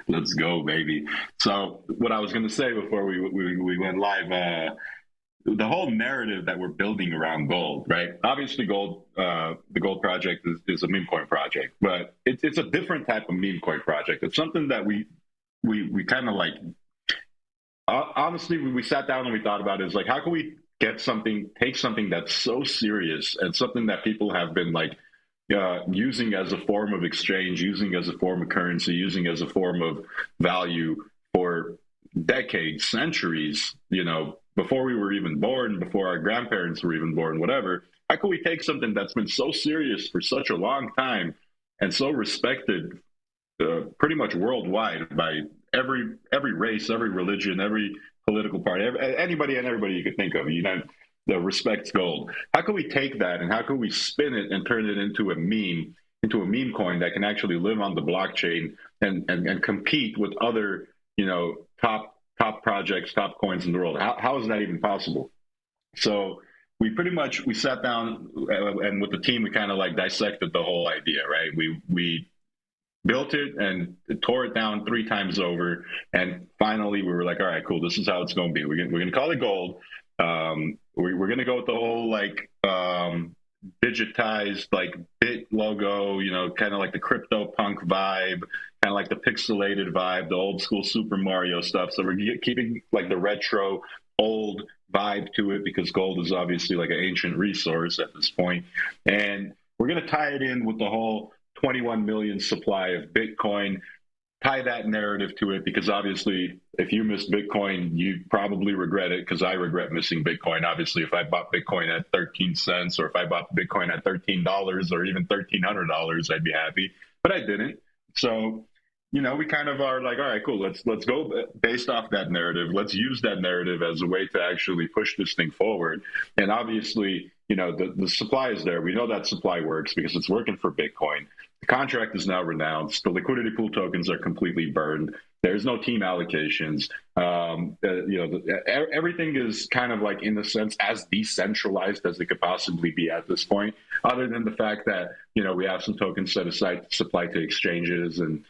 Let's go, baby. So what I was going to say before we went live, the whole narrative that we're building around gold, right? Obviously, the gold project is a meme coin project, but it's a different type of meme coin project. It's something that we kind of like. Honestly, we sat down and we thought about it. Is like, how can we take something that's so serious and something that people have been like using as a form of exchange, using as a form of currency, using as a form of value for decades, centuries, before we were even born, before our grandparents were even born, whatever. How can we take something that's been so serious for such a long time and so respected pretty much worldwide by every race, every religion, every political party, anybody and everybody you could think of, that respects gold. How can we take that and how can we spin it and turn it into a meme coin that can actually live on the blockchain and compete with other, top projects, top coins in the world? How is that even possible? So we sat down and with the team we kind of like dissected the whole idea, right? We built it and tore it down 3 times over, and finally we were like, all right, cool, this is how it's going to be. We're gonna call it gold. We're gonna go with the whole like digitized like bit logo, kind of like the crypto punk vibe, kind of like the pixelated vibe, the old school Super Mario stuff. So we're keeping like the retro old vibe to it because gold is obviously like an ancient resource at this point, and we're gonna tie it in with the whole 21 million supply of Bitcoin, tie that narrative to it because obviously if you missed Bitcoin, you probably regret it because I regret missing Bitcoin. Obviously, if I bought Bitcoin at 13 cents or if I bought Bitcoin at $13 or even $1,300, I'd be happy, but I didn't. So, we kind of are like, all right, cool, let's go based off that narrative. Let's use that narrative as a way to actually push this thing forward. And obviously, the supply is there. We know that supply works because it's working for Bitcoin. The contract is now renounced. The liquidity pool tokens are completely burned. There's no team allocations. Everything is kind of like, in a sense, as decentralized as it could possibly be at this point, other than the fact that, we have some tokens set aside to supply to exchanges and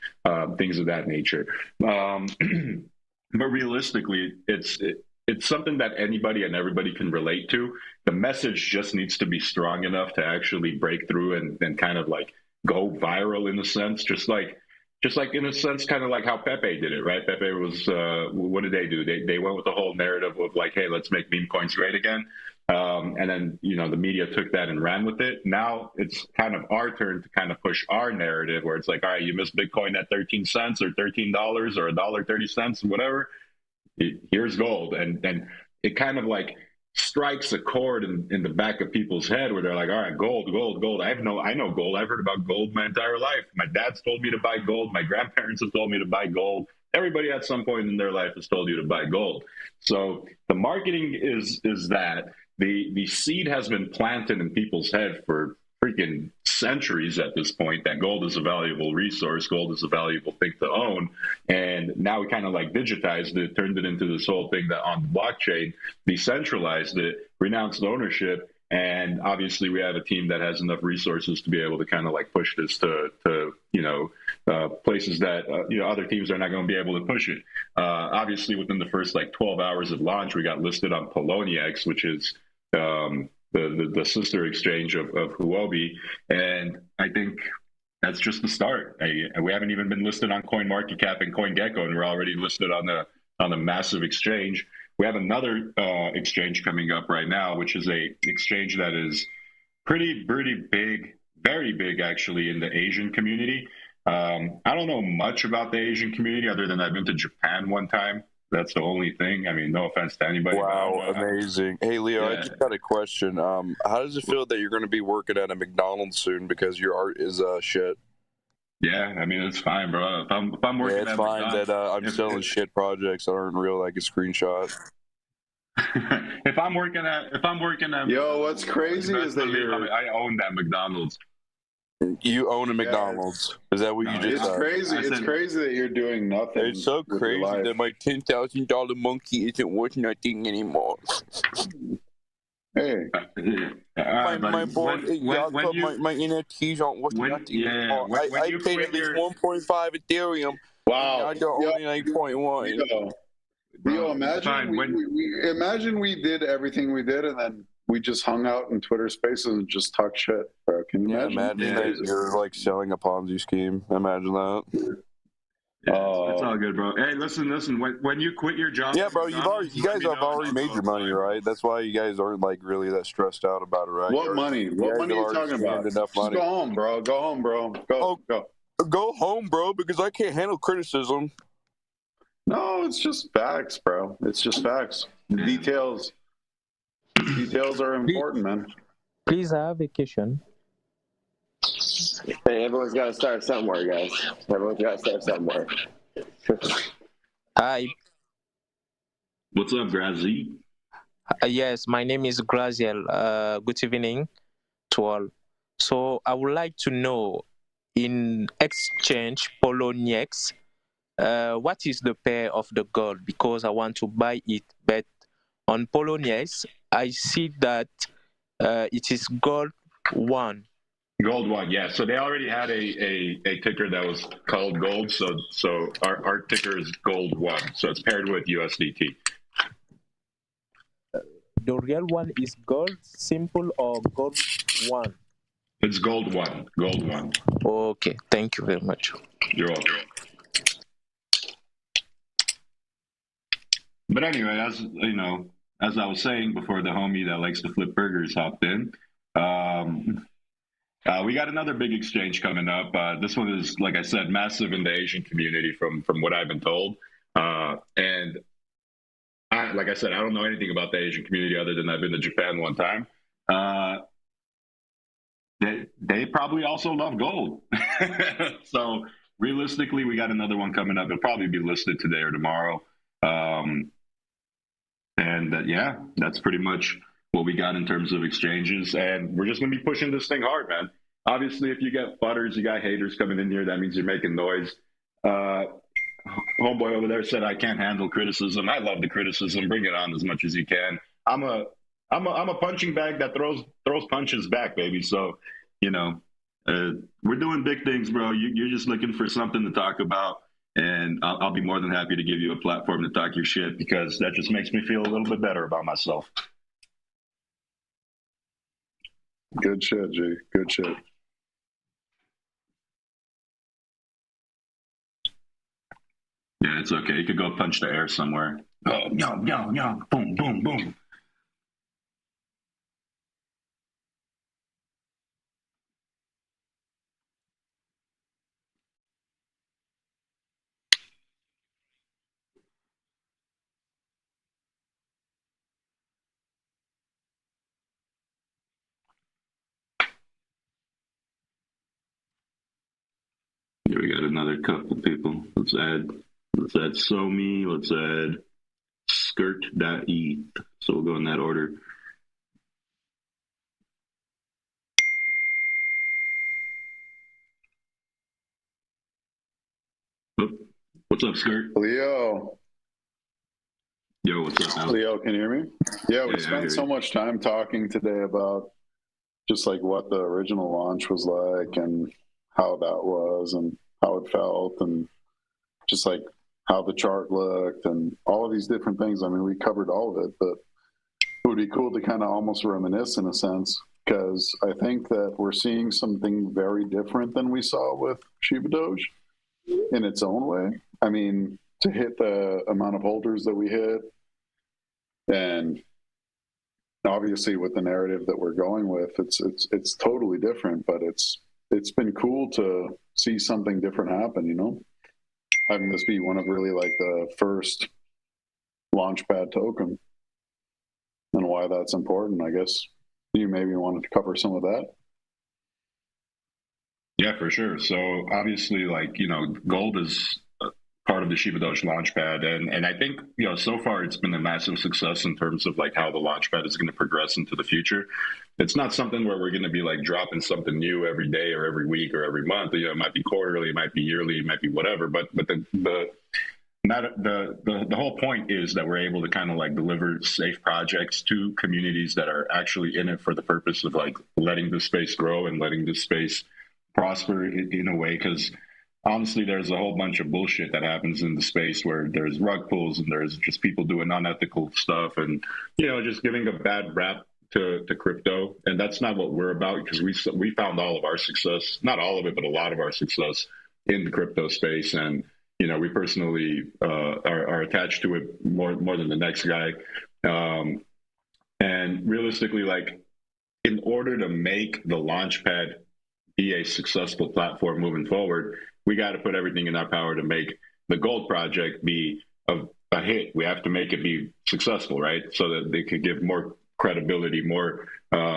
things of that nature. But realistically, it's something that anybody and everybody can relate to. The message just needs to be strong enough to actually break through and kind of like go viral in a sense, just like in a sense, kind of like how Pepe did it, right? Pepe was, what did they do? They went with the whole narrative of like, hey, let's make meme coins great again. And then, the media took that and ran with it. Now it's kind of our turn to kind of push our narrative where it's like, all right, you missed Bitcoin at 13 cents or $13 or $1.30, whatever. Here's gold. And it kind of like strikes a chord in the back of people's head where they're like, all right, gold, gold, gold. I know gold. I've heard about gold my entire life. My dad's told me to buy gold. My grandparents have told me to buy gold. Everybody at some point in their life has told you to buy gold. So the marketing is that the seed has been planted in people's head for freaking centuries at this point that gold is a valuable resource, gold is a valuable thing to own. And now we kind of like digitized it, turned it into this whole thing that on the blockchain, decentralized it, renounced ownership. And obviously we have a team that has enough resources to be able to kind of like push this to places that, other teams are not going to be able to push it. Obviously within the first like 12 hours of launch, we got listed on Poloniex, which is, the sister exchange of Huobi, and I think that's just the start. We haven't even been listed on CoinMarketCap and CoinGecko, and we're already listed on a massive exchange. We have another exchange coming up right now, which is a exchange that is pretty big, very big actually in the Asian community. I don't know much about the Asian community other than I've been to Japan one time. That's the only thing. I mean, no offense to anybody. Wow, amazing. Hey, Leo, yeah. I just got a question. How does it feel that you're going to be working at a McDonald's soon because your art is shit? Yeah, I mean, it's fine, bro. If I'm working it's at fine that I'm selling shit projects that aren't real, like a screenshot. if I'm working at Yo, what's crazy is that I own that McDonald's. You own a McDonald's. Yeah. Is that what you just said? Crazy. It's crazy that you're doing nothing. It's so crazy that my $10,000 monkey isn't worth nothing anymore. Hey, My board, my NFTs aren't worth nothing. I you paid quit at least your 1.5 Ethereum. wow. And I got only 9.1. Leo, imagine imagine we did everything we did, and then we just hung out in Twitter Spaces and just talk shit, bro. Can you imagine? Imagine that you're like selling a Ponzi scheme. Imagine that. Yeah, it's all good, bro. Hey, listen. When you quit your job, bro, you guys have already made your money, right? That's why you guys aren't like really that stressed out about it, right? What money? What money are you talking about? Enough money. Just go home, bro. Go home, bro. Go. Go home, bro, because I can't handle criticism. No, it's just facts, bro. It's just facts. The details are important, man. Please, I have a question. Hey, everyone's got to start somewhere, guys. Everyone's got to start somewhere. Hi. What's up, Grazi? Yes, my name is Graziel. Good evening to all. So I would like to know, in exchange Poloniex, what is the pair of the gold? Because I want to buy it, but on Poloniex, I see that it is gold 1. Gold 1, yeah. So they already had a ticker that was called gold. So our ticker is gold 1. So it's paired with USDT. The real one is gold simple or gold 1? It's gold 1. Gold 1. Okay, thank you very much. You're welcome. But anyway, as I was saying before, the homie that likes to flip burgers hopped in. We got another big exchange coming up. This one is, like I said, massive in the Asian community from what I've been told. And like I said, I don't know anything about the Asian community other than I've been to Japan one time. They probably also love gold. So realistically, we got another one coming up. It'll probably be listed today or tomorrow. Yeah, that's pretty much what we got in terms of exchanges. And we're just going to be pushing this thing hard, man. Obviously, if you get butters, you got haters coming in here, that means you're making noise. Homeboy over there said, I can't handle criticism. I love the criticism. Bring it on as much as you can. I'm a punching bag that throws punches back, baby. So, we're doing big things, bro. You're just looking for something to talk about. And I'll be more than happy to give you a platform to talk your shit, because that just makes me feel a little bit better about myself. Good shit, G. Good shit. Yeah, it's okay. You could go punch the air somewhere. Oh, yo, boom, boom, boom. Here we got another couple people. Let's add Somi. Let's add skirt.eth. So we'll go in that order. Oh, what's up, Skirt? Leo. Yo, what's up, Alex? Leo, can you hear me? Yeah, we spent so much time talking today about just like what the original launch was like and how that was and how it felt and just like how the chart looked and all of these different things. I mean, we covered all of it, but it would be cool to kind of almost reminisce in a sense, because I think that we're seeing something very different than we saw with ShibaDoge in its own way. I mean, to hit the amount of holders that we hit, and obviously with the narrative that we're going with, it's totally different, but it's been cool to see something different happen, having this be one of really like the first launchpad token, and why that's important. I guess you maybe wanted to cover some of that. Yeah, for sure. So obviously, gold is part of the ShibaDoge launchpad, and I think so far it's been a massive success in terms of how the launchpad is going to progress into the future. It's not something where we're going to be dropping something new every day or every week or every month. It might be quarterly, it might be yearly, it might be whatever. But the not the whole point is that we're able to kind of like deliver safe projects to communities that are actually in it for the purpose of like letting the space grow and letting the space prosper in a way. Because honestly, there's a whole bunch of bullshit that happens in the space where there's rug pulls and there's just people doing unethical stuff and, you know, just giving a bad rap to crypto. And that's not what we're about, because we found all of our success, not all of it, but a lot of our success in the crypto space. And, you know, we personally are attached to it more than the next guy. And realistically, like, in order to make the Launchpad be a successful platform moving forward, we got to put everything in our power to make the Gold project be a hit. We have to make it be successful, right? So that they could give more credibility, more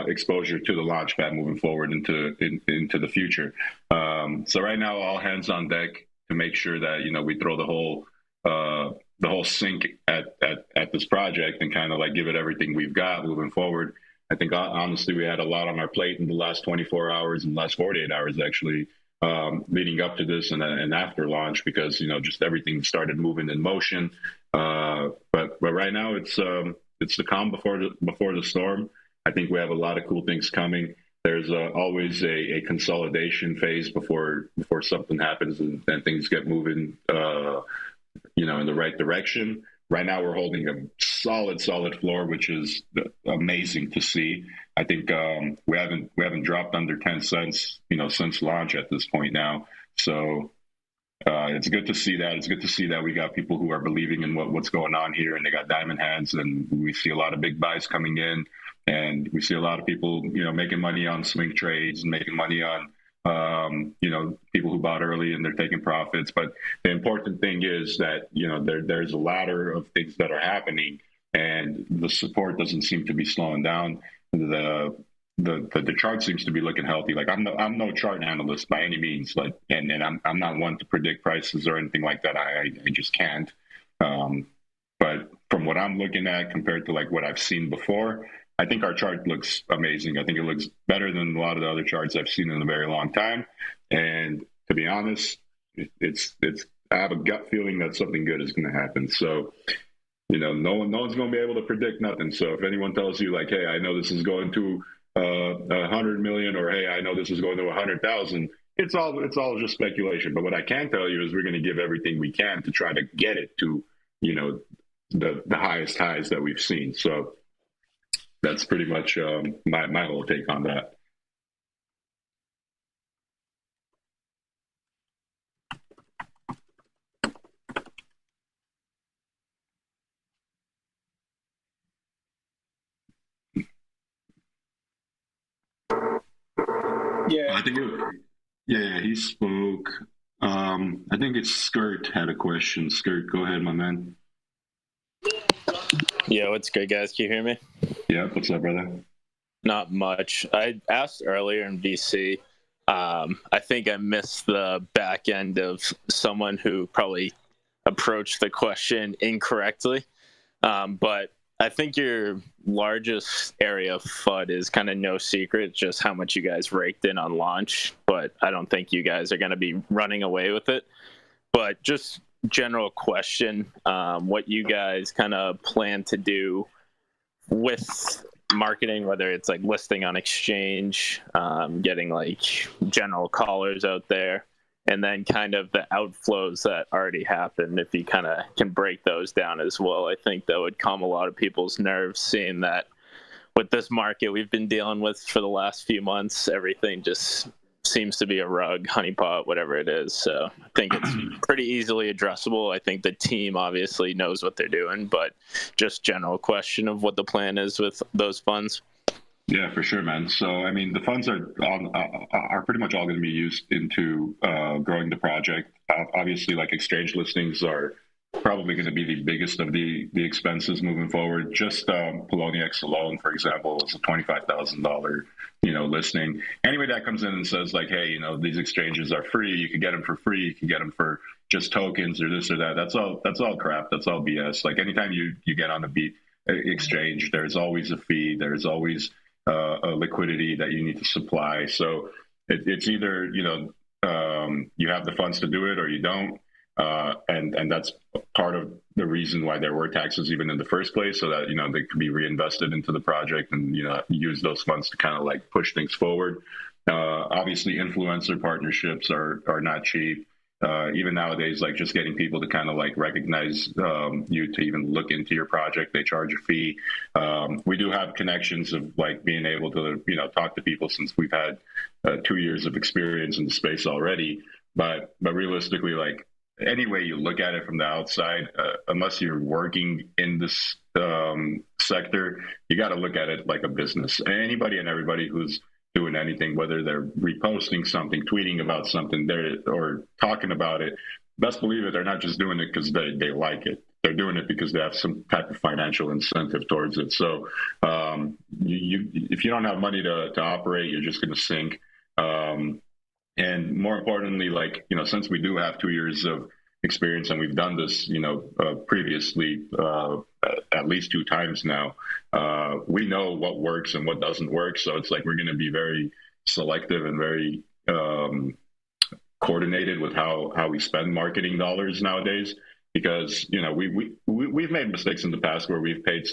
exposure to the Launchpad moving forward into the future. So right now, all hands on deck to make sure that, you know, we throw the whole sink at this project and kind of like give it everything we've got moving forward. I think honestly we had a lot on our plate in the last 24 hours and the last 48 hours actually, leading up to this and after launch, because, you know, just everything started moving in motion. But right now it's the calm before the storm. I think we have a lot of cool things coming. There's always a consolidation phase before something happens and things get moving, you know, in the right direction. Right now, we're holding a solid floor, which is amazing to see. I think we haven't dropped under 10 cents, you know, since launch at this point now. So it's good to see that. It's good to see that we got people who are believing in what's going on here, and they got diamond hands, and we see a lot of big buys coming in, and we see a lot of people, you know, making money on swing trades and making money on, you know, people who bought early and they're taking profits. But the important thing is that, you know, there's a ladder of things that are happening, and the support doesn't seem to be slowing down. The chart seems to be looking healthy. Like I'm no chart analyst by any means, like, and I'm not one to predict prices or anything like that. I just can't. But from what I'm looking at compared to like what I've seen before, I think our chart looks amazing. I think it looks better than a lot of the other charts I've seen in a very long time. And to be honest, I have a gut feeling that something good is going to happen. So, you know, no one's going to be able to predict nothing. So if anyone tells you like, hey, I know this is going to 100 million, or hey, I know this is going to 100,000, it's all just speculation. But what I can tell you is we're going to give everything we can to try to get it to, you know, the highest highs that we've seen. So that's pretty much my whole take on that. Yeah, I think he spoke. I think it's Skirt had a question. Skirt, go ahead, my man. Yeah, what's good, guys? Can you hear me? Yeah, what's up, brother? Not much. I asked earlier in VC. I think I missed the back end of someone who probably approached the question incorrectly. But I think your largest area of FUD is kind of no secret, just how much you guys raked in on launch. But I don't think you guys are going to be running away with it. But just general question, what you guys kind of plan to do with marketing, whether it's like listing on exchange, getting like general callers out there, and then kind of the outflows that already happened, if you kind of can break those down as well. I think that would calm a lot of people's nerves, seeing that with this market we've been dealing with for the last few months, everything just seems to be a rug, honeypot, whatever it is. So I think it's pretty easily addressable. I think the team obviously knows what they're doing, but just general question of what the plan is with those funds. Yeah, for sure, man. So, I mean, the funds are pretty much all going to be used into growing the project. Obviously, like exchange listings are probably going to be the biggest of the expenses moving forward. Just Poloniex alone, for example, is a $25,000 listing. Anybody that comes in and says like, hey, these exchanges are free, you can get them for free, you can get them for just tokens or this or that. That's all crap. That's all BS. Like anytime you get on a exchange, there's always a fee. There's always a liquidity that you need to supply. So it's either you have the funds to do it or you don't. and that's part of the reason why there were taxes even in the first place, so that they could be reinvested into the project and use those funds to kind of like push things forward. Obviously, influencer partnerships are not cheap. Even nowadays, like just getting people to kind of like recognize you to even look into your project, they charge a fee. We do have connections of like being able to talk to people since we've had 2 years of experience in the space already. But realistically, like any way you look at it from the outside, unless you're working in this sector, you got to look at it like a business. Anybody and everybody who's doing anything, whether they're reposting something, tweeting about something, or talking about it, best believe it, they're not just doing it because they like it. They're doing it because they have some type of financial incentive towards it. So if you don't have money to operate, you're just going to sink. And more importantly, like, since we do have 2 years of experience and we've done this, previously at least 2 times now, we know what works and what doesn't work. So it's like we're going to be very selective and very coordinated with how we spend marketing dollars nowadays. Because we've made mistakes in the past where we've paid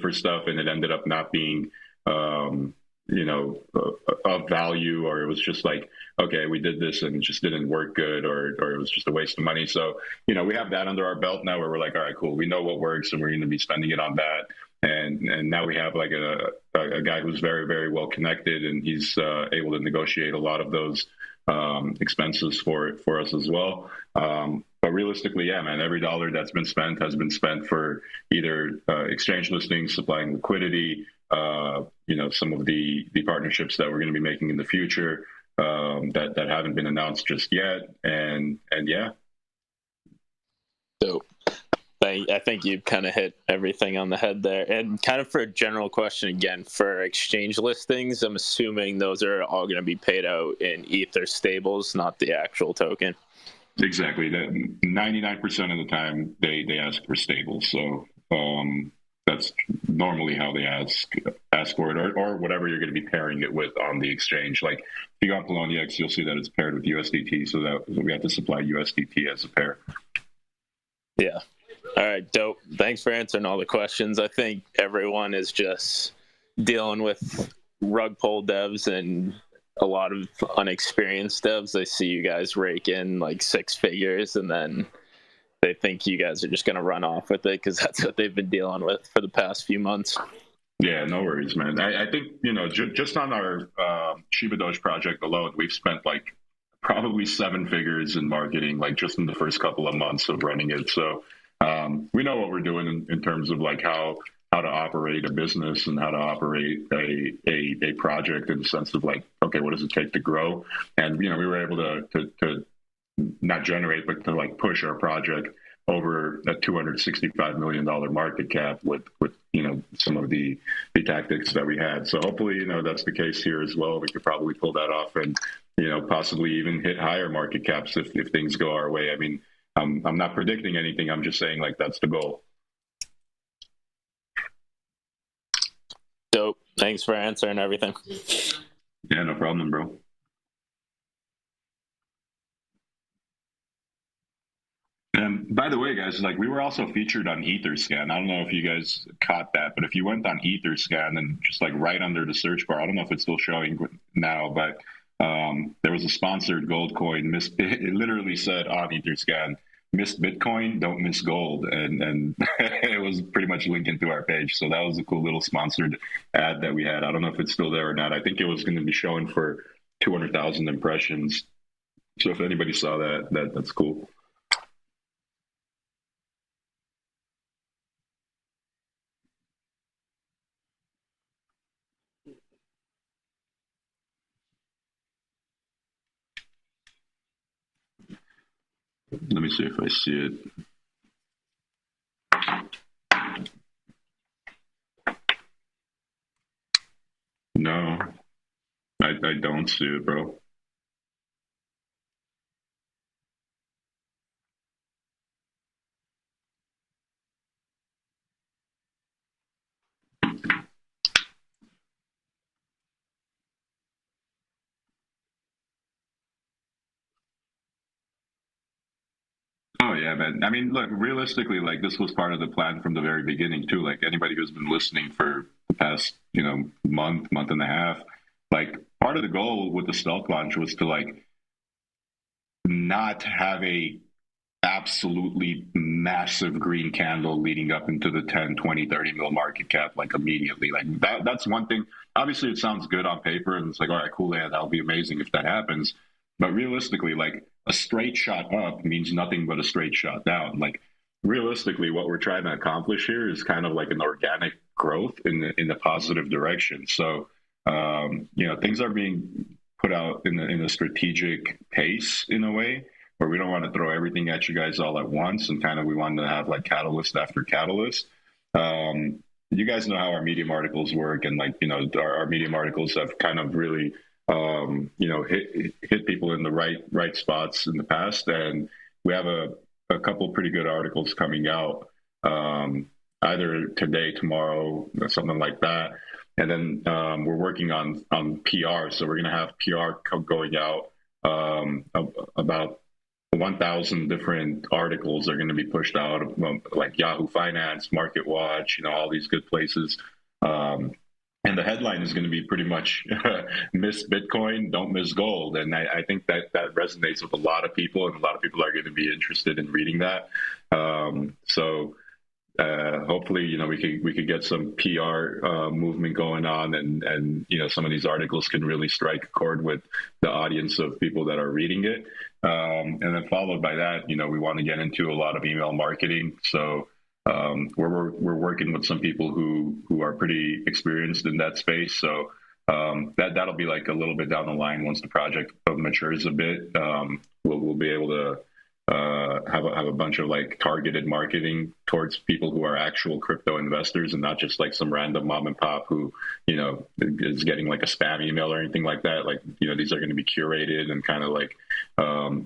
for stuff and it ended up not being of value, or it was just like, okay, we did this and it just didn't work good, or it was just a waste of money. So, we have that under our belt now where we're like, all right, cool. We know what works and we're going to be spending it on that. And now we have like a guy who's very, very well connected, and he's able to negotiate a lot of those expenses for us as well. But realistically, yeah, man, every dollar that's been spent has been spent for either exchange listings, supplying liquidity, some of the partnerships that we're going to be making in the future that haven't been announced just yet. And yeah. So I think you kind of hit everything on the head there. And kind of for a general question again, for exchange listings, I'm assuming those are all going to be paid out in Ether stables, not the actual token. Exactly. 99% of the time they ask for stables. So that's normally how they ask for it, or whatever you're going to be pairing it with on the exchange. Like if you go on Poloniex, you'll see that it's paired with USDT, so that we have to supply USDT as a pair. Yeah. All right, dope. Thanks for answering all the questions. I think everyone is just dealing with rug pull devs and a lot of unexperienced devs. They see you guys rake in like 6 figures, and then they think you guys are just going to run off with it because that's what they've been dealing with for the past few months. Yeah, no worries, man. I think, just on our ShibaDoge project alone, we've spent like probably 7 figures in marketing, like just in the first couple of months of running it. So we know what we're doing in terms of like how to operate a business and how to operate a project in the sense of like, okay, what does it take to grow? And, we were able to not generate, but to like push our project over a $265 million market cap with some of the tactics that we had. So hopefully, that's the case here as well. We could probably pull that off and, possibly even hit higher market caps if things go our way. I mean, I'm not predicting anything. I'm just saying like that's the goal. Dope. Thanks for answering everything. Yeah, no problem, bro. And by the way, guys, like we were also featured on Etherscan. I don't know if you guys caught that, but if you went on Etherscan and just like right under the search bar, I don't know if it's still showing now, but there was a sponsored gold coin. It literally said on Etherscan, "Missed Bitcoin, don't miss gold," and it was pretty much linking to our page. So that was a cool little sponsored ad that we had. I don't know if it's still there or not. I think it was going to be showing for 200,000 impressions. So if anybody saw that, that's cool. Let me see if I see it. No, I don't see it, bro. Oh yeah, man. I mean, look, realistically, like this was part of the plan from the very beginning too. Like anybody who's been listening for the past, month and a half, like part of the goal with the stealth launch was to like not have a absolutely massive green candle leading up into the 10, 20, 30 mil market cap like immediately. Like that's one thing. Obviously it sounds good on paper and it's like, all right, cool, yeah, that'll be amazing if that happens. But realistically, like a straight shot up means nothing but a straight shot down. Like realistically, what we're trying to accomplish here is kind of like an organic growth in the positive direction. So things are being put out in a strategic pace in a way where we don't want to throw everything at you guys all at once, and kind of we want to have like catalyst after catalyst. You guys know how our Medium articles work, and like our Medium articles have kind of really hit people in the right spots in the past, and we have a couple pretty good articles coming out either today, tomorrow, or something like that. And then we're working on PR, so we're going to have PR going out about 1,000 different articles are going to be pushed out, like Yahoo Finance, Market Watch, all these good places. And the headline is going to be pretty much miss Bitcoin, don't miss gold. And I think that resonates with a lot of people, and a lot of people are going to be interested in reading that. Hopefully, we could get some PR movement going on, and some of these articles can really strike a chord with the audience of people that are reading it. And then followed by that, we want to get into a lot of email marketing. So we're working with some people who are pretty experienced in that space. So that'll be like a little bit down the line once the project matures a bit. We'll be able to have a bunch of like targeted marketing towards people who are actual crypto investors, and not just like some random mom and pop who is getting like a spam email or anything like that. Like these are going to be curated and kind of like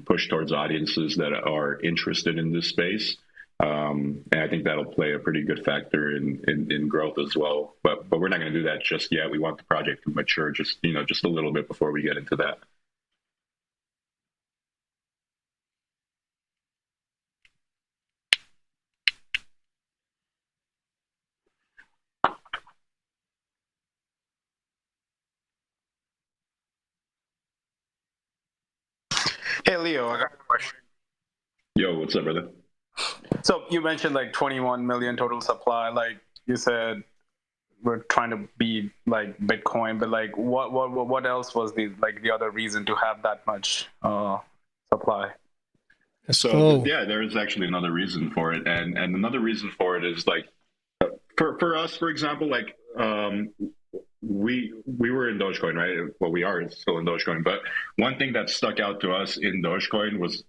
pushed towards audiences that are interested in this space. And I think that'll play a pretty good factor in growth as well. But we're not going to do that just yet. We want the project to mature just a little bit before we get into that. Hey, Leo, I got a question. Yo, what's up, brother? So you mentioned like 21 million total supply. Like you said, we're trying to be like Bitcoin, but like what else was the other reason to have that much supply? So yeah, there is actually another reason for it, and another reason for it is like for us, for example, like we were in Dogecoin, right? Well, we are still in Dogecoin, but one thing that stuck out to us in Dogecoin was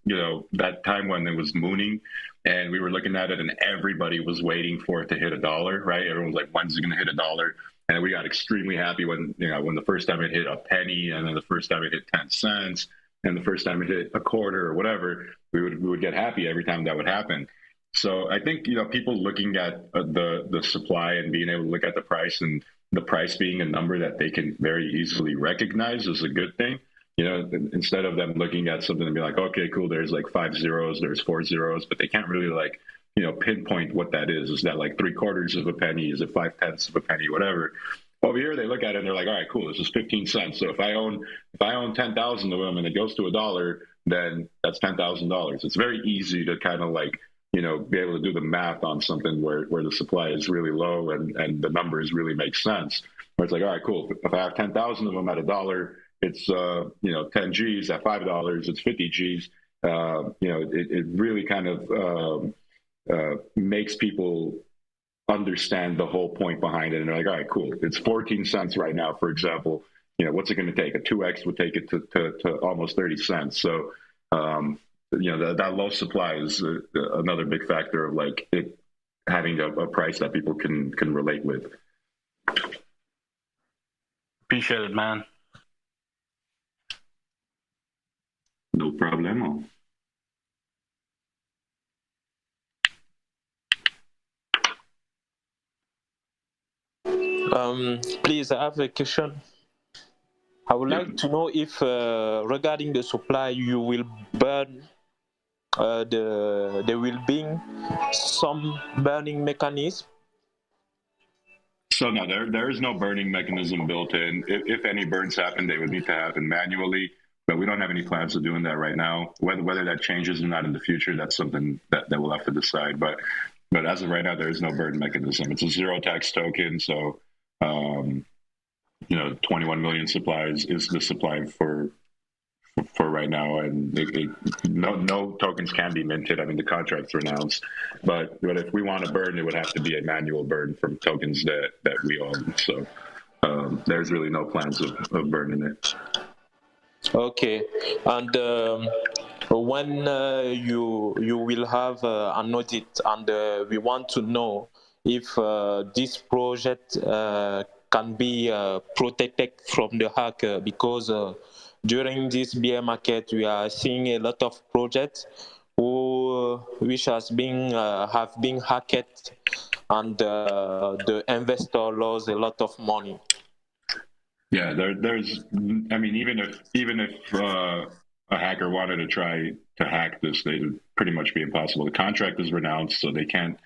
that time when it was mooning, and we were looking at it, and everybody was waiting for it to hit $1, right? Everyone was like, "When's it going to hit $1?" And we got extremely happy when the first time it hit a penny, and then the first time it hit 10 cents, and the first time it hit a quarter or whatever. We would get happy every time that would happen. So I think people looking at the supply and being able to look at the price, and the price being a number that they can very easily recognize, is a good thing. Instead of them looking at something and be like, okay, cool, there's like 5 zeros, there's 4 zeros, but they can't really like pinpoint what that is. Is that like 3/4 of a penny? Is it 5/10 of a penny? Whatever. Over here, they look at it and they're like, all right, cool, this is 15 cents. So if I own 10,000 of them and it goes to $1, then that's $10,000. It's very easy to kind of like be able to do the math on something where the supply is really low and the numbers really make sense. Where it's like, all right, cool. If I have 10,000 of them at $1, it's 10 G's. At $5, it's 50 G's. It really kind of makes people understand the whole point behind it, and they're like, all right, cool. It's 14 cents right now, for example. What's it going to take? A 2x would take it to almost 30 cents. So that low supply is another big factor of like it having a price that people can relate with. Appreciate it, man. No problemo. Please, I have a question. I would like to know if regarding the supply, you will burn there will be some burning mechanism. So no, there is no burning mechanism built in. If any burns happen, they would need to happen manually. But we don't have any plans of doing that right now. Whether that changes or not in the future, that's something that we'll have to decide. But as of right now, there is no burn mechanism. It's a zero tax token, so 21 million supplies is the supply for right now, and no tokens can be minted. I mean, the contract's renounced, but if we want to burn, it would have to be a manual burn from tokens that we own. So there's really no plans of burning it. Okay, and when you will have an audit, and we want to know if this project can be protected from the hacker, because during this bear market we are seeing a lot of projects which have been hacked, and the investor lost a lot of money. Yeah, there's. I mean, even if a hacker wanted to try to hack this, they would pretty much be impossible. The contract is renounced, so they can't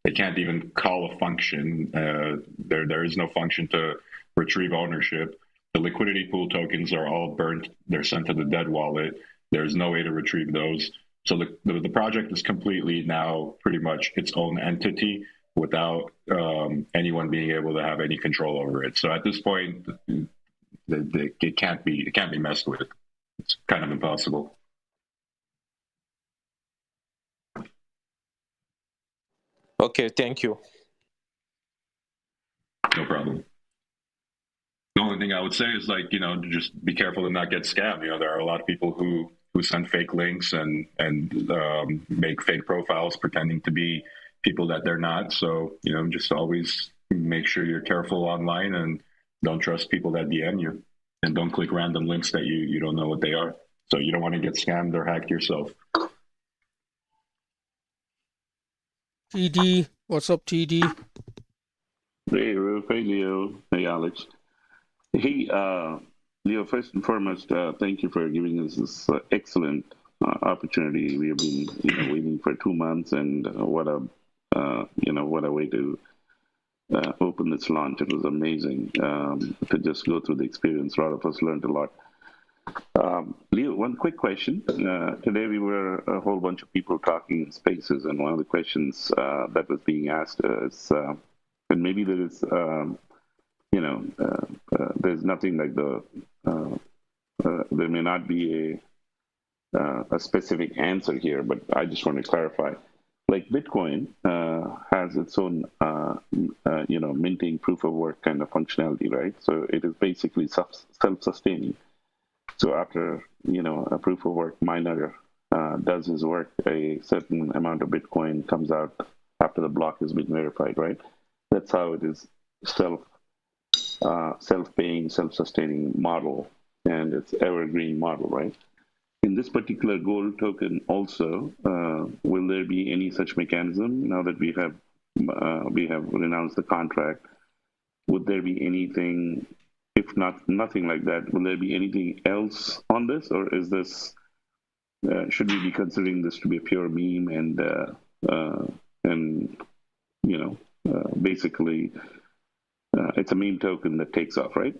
even call a function. There is no function to retrieve ownership. The liquidity pool tokens are all burnt. They're sent to the dead wallet. There's no way to retrieve those. So the project is completely now pretty much its own entity without anyone being able to have any control over it. So at this point, it can't be messed with. It's kind of impossible. Okay, thank you. No problem. The only thing I would say is, like, just be careful to not get scammed. There are a lot of people who send fake links and make fake profiles pretending to be people that they're not. So, just always make sure you're careful online and don't trust people that DM you, and don't click random links that you don't know what they are. So you don't want to get scammed or hacked yourself. TD, what's up, TD? Hey, Roof. Hey, Leo. Hey, Alex. Hey, Leo, first and foremost, thank you for giving us this excellent opportunity. We have been, waiting for 2 months, and what a way to open this launch. It was amazing to just go through the experience. A lot of us learned a lot. Leo, one quick question. Today we were a whole bunch of people talking in spaces, and one of the questions that was being asked is, and maybe there is, there's nothing like there may not be a specific answer here, but I just want to clarify. Like, Bitcoin has its own, minting proof of work kind of functionality, right? So it is basically self-sustaining. So after, a proof of work miner does his work, a certain amount of Bitcoin comes out after the block has been verified, right? That's how it is self-paying, self-sustaining model, and it's evergreen model, right? In this particular gold token also, will there be any such mechanism now that we have renounced the contract? Would there be anything? If nothing like that, will there be anything else on this, or is this? Should we be considering this to be a pure meme and basically it's a meme token that takes off, right?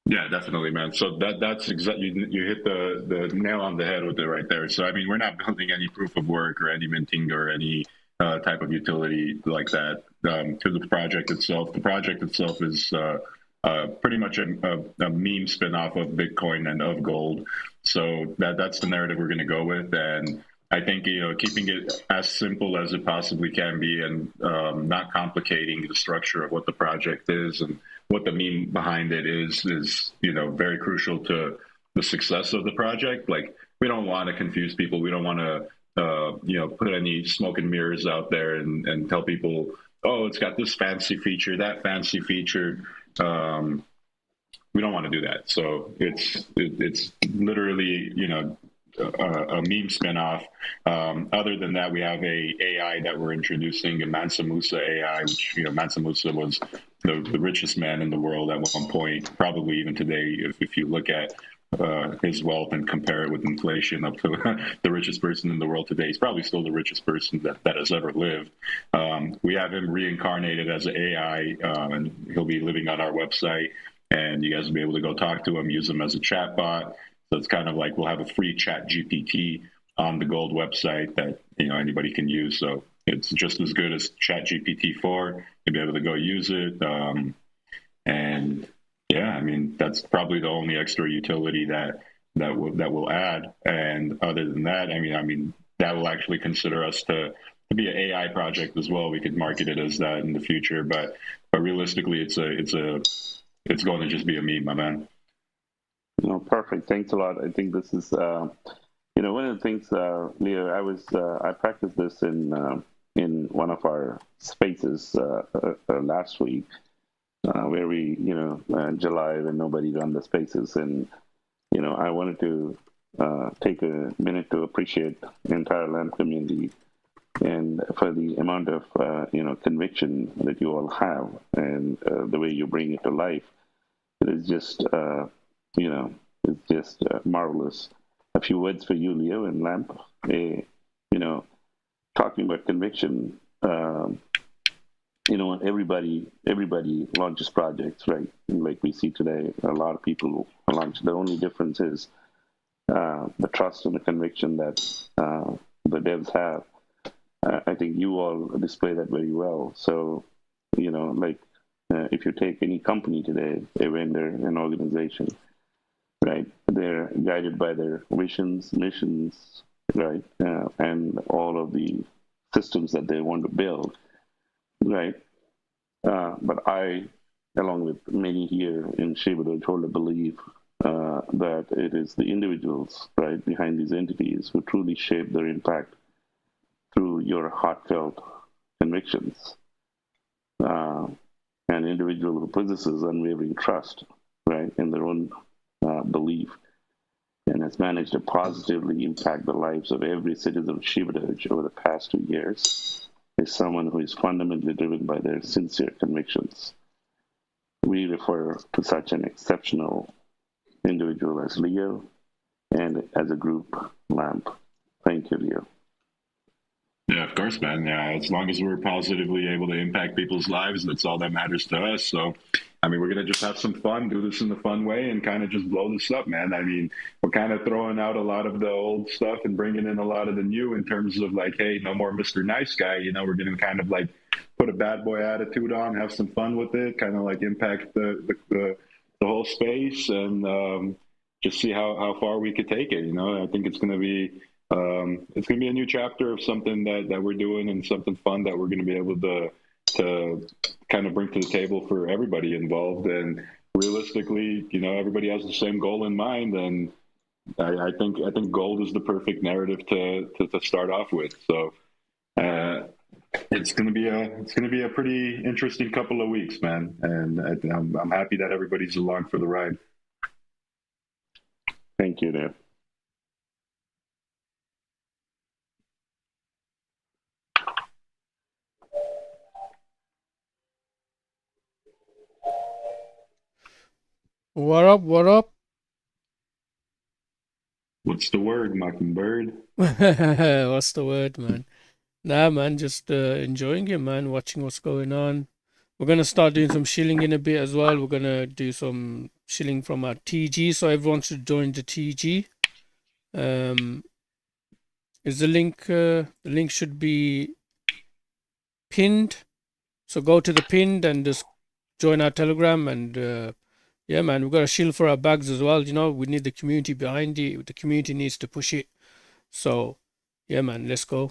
Yeah, definitely, man. So that's exactly, you hit the nail on the head with it right there. So I mean, we're not building any proof of work or any minting or any type of utility like that to the project itself. The project itself is pretty much a meme spin-off of Bitcoin and of gold. So that's the narrative we're going to go with. And I think, keeping it as simple as it possibly can be, and not complicating the structure of what the project is and what the meme behind it is very crucial to the success of the project. Like, we don't want to confuse people. We don't want to, put any smoke and mirrors out there and tell people, oh, it's got this fancy feature, that fancy feature. We don't want to do that. So it's literally, a meme spinoff. Other than that, we have a AI that we're introducing, a Mansa Musa AI, which, Mansa Musa was the richest man in the world at one point, probably even today, if you look at his wealth and compare it with inflation up to the richest person in the world today. He's probably still the richest person that has ever lived. We have him reincarnated as an AI, and he'll be living on our website. And you guys will be able to go talk to him, use him as a chat bot. So it's kind of like we'll have a free chat GPT on the Gold website that anybody can use. So it's just as good as Chat GPT-4. You'll be able to go use it. And yeah, I mean, that's probably the only extra utility that we'll add. And other than that, I mean, that will actually consider us to be an AI project as well. We could market it as that in the future, but realistically, it's going to just be a meme, my man. No, perfect. Thanks a lot. I think this is, one of the things, Leo, I practiced this in one of our spaces last week, where we, July when nobody run the spaces, and I wanted to take a minute to appreciate the entire LAMP community and for the amount of conviction that you all have and the way you bring it to life. It is just it's just marvelous. A few words for you, Leo and LAMP. Talking about conviction. Everybody launches projects, right? And like we see today, a lot of people launch. The only difference is the trust and the conviction that the devs have. I think you all display that very well. So, if you take any company today, a vendor, an organization, right? They're guided by their visions, missions, right? And all of the systems that they want to build, right? But I, along with many here in ShibaDoge, wholly believe that it is the individuals, right, behind these entities who truly shape their impact through your heartfelt convictions. An individual who possesses unwavering trust, right, in their own belief and has managed to positively impact the lives of every citizen of ShibaDoge over the past 2 years is someone who is fundamentally driven by their sincere convictions. We refer to such an exceptional individual as Leo, and as a group, LAMP. Thank you, Leo. Yeah, of course, man. Yeah, as long as we're positively able to impact people's lives, that's all that matters to us. So, I mean, we're going to just have some fun, do this in the fun way, and kind of just blow this up, man. I mean, we're kind of throwing out a lot of the old stuff and bringing in a lot of the new in terms of like, hey, no more Mr. Nice Guy. We're going to kind of like put a bad boy attitude on, have some fun with it, kind of like impact the whole space, and just see how far we could take it. I think it's going to be a new chapter of something that we're doing, and something fun that we're going to be able to kind of bring to the table for everybody involved. And realistically, everybody has the same goal in mind, and I think gold is the perfect narrative to start off with. So it's going to be a pretty interesting couple of weeks, man, and I'm happy that everybody's along for the ride. Thank you, Dave. What up? What up? What's the word, Mockingbird? What's the word, man? Nah, man, just enjoying it, man, watching what's going on. We're going to start doing some shilling in a bit as well. We're going to do some shilling from our TG, so everyone should join the TG. Is the link should be pinned. So go to the pinned and just join our Telegram, and yeah, man, we've got to shill for our bags as well. We need the community behind it. The community needs to push it. So, yeah, man, let's go.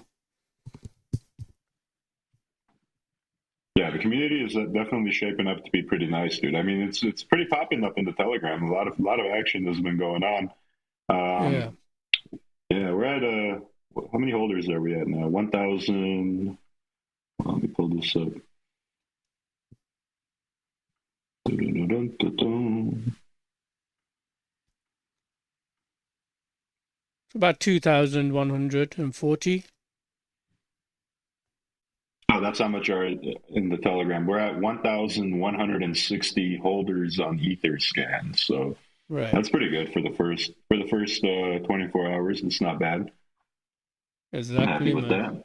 Yeah, the community is definitely shaping up to be pretty nice, dude. I mean, it's pretty popping up in the Telegram. A lot of action has been going on. Yeah, we're at how many holders are we at now? 1,000. Let me pull this up. About 2,140. Oh, that's how much are in the Telegram. We're at 1,160 holders on Etherscan. So Right. That's pretty good for the first 24 hours. It's not bad. Exactly, I'm happy with man.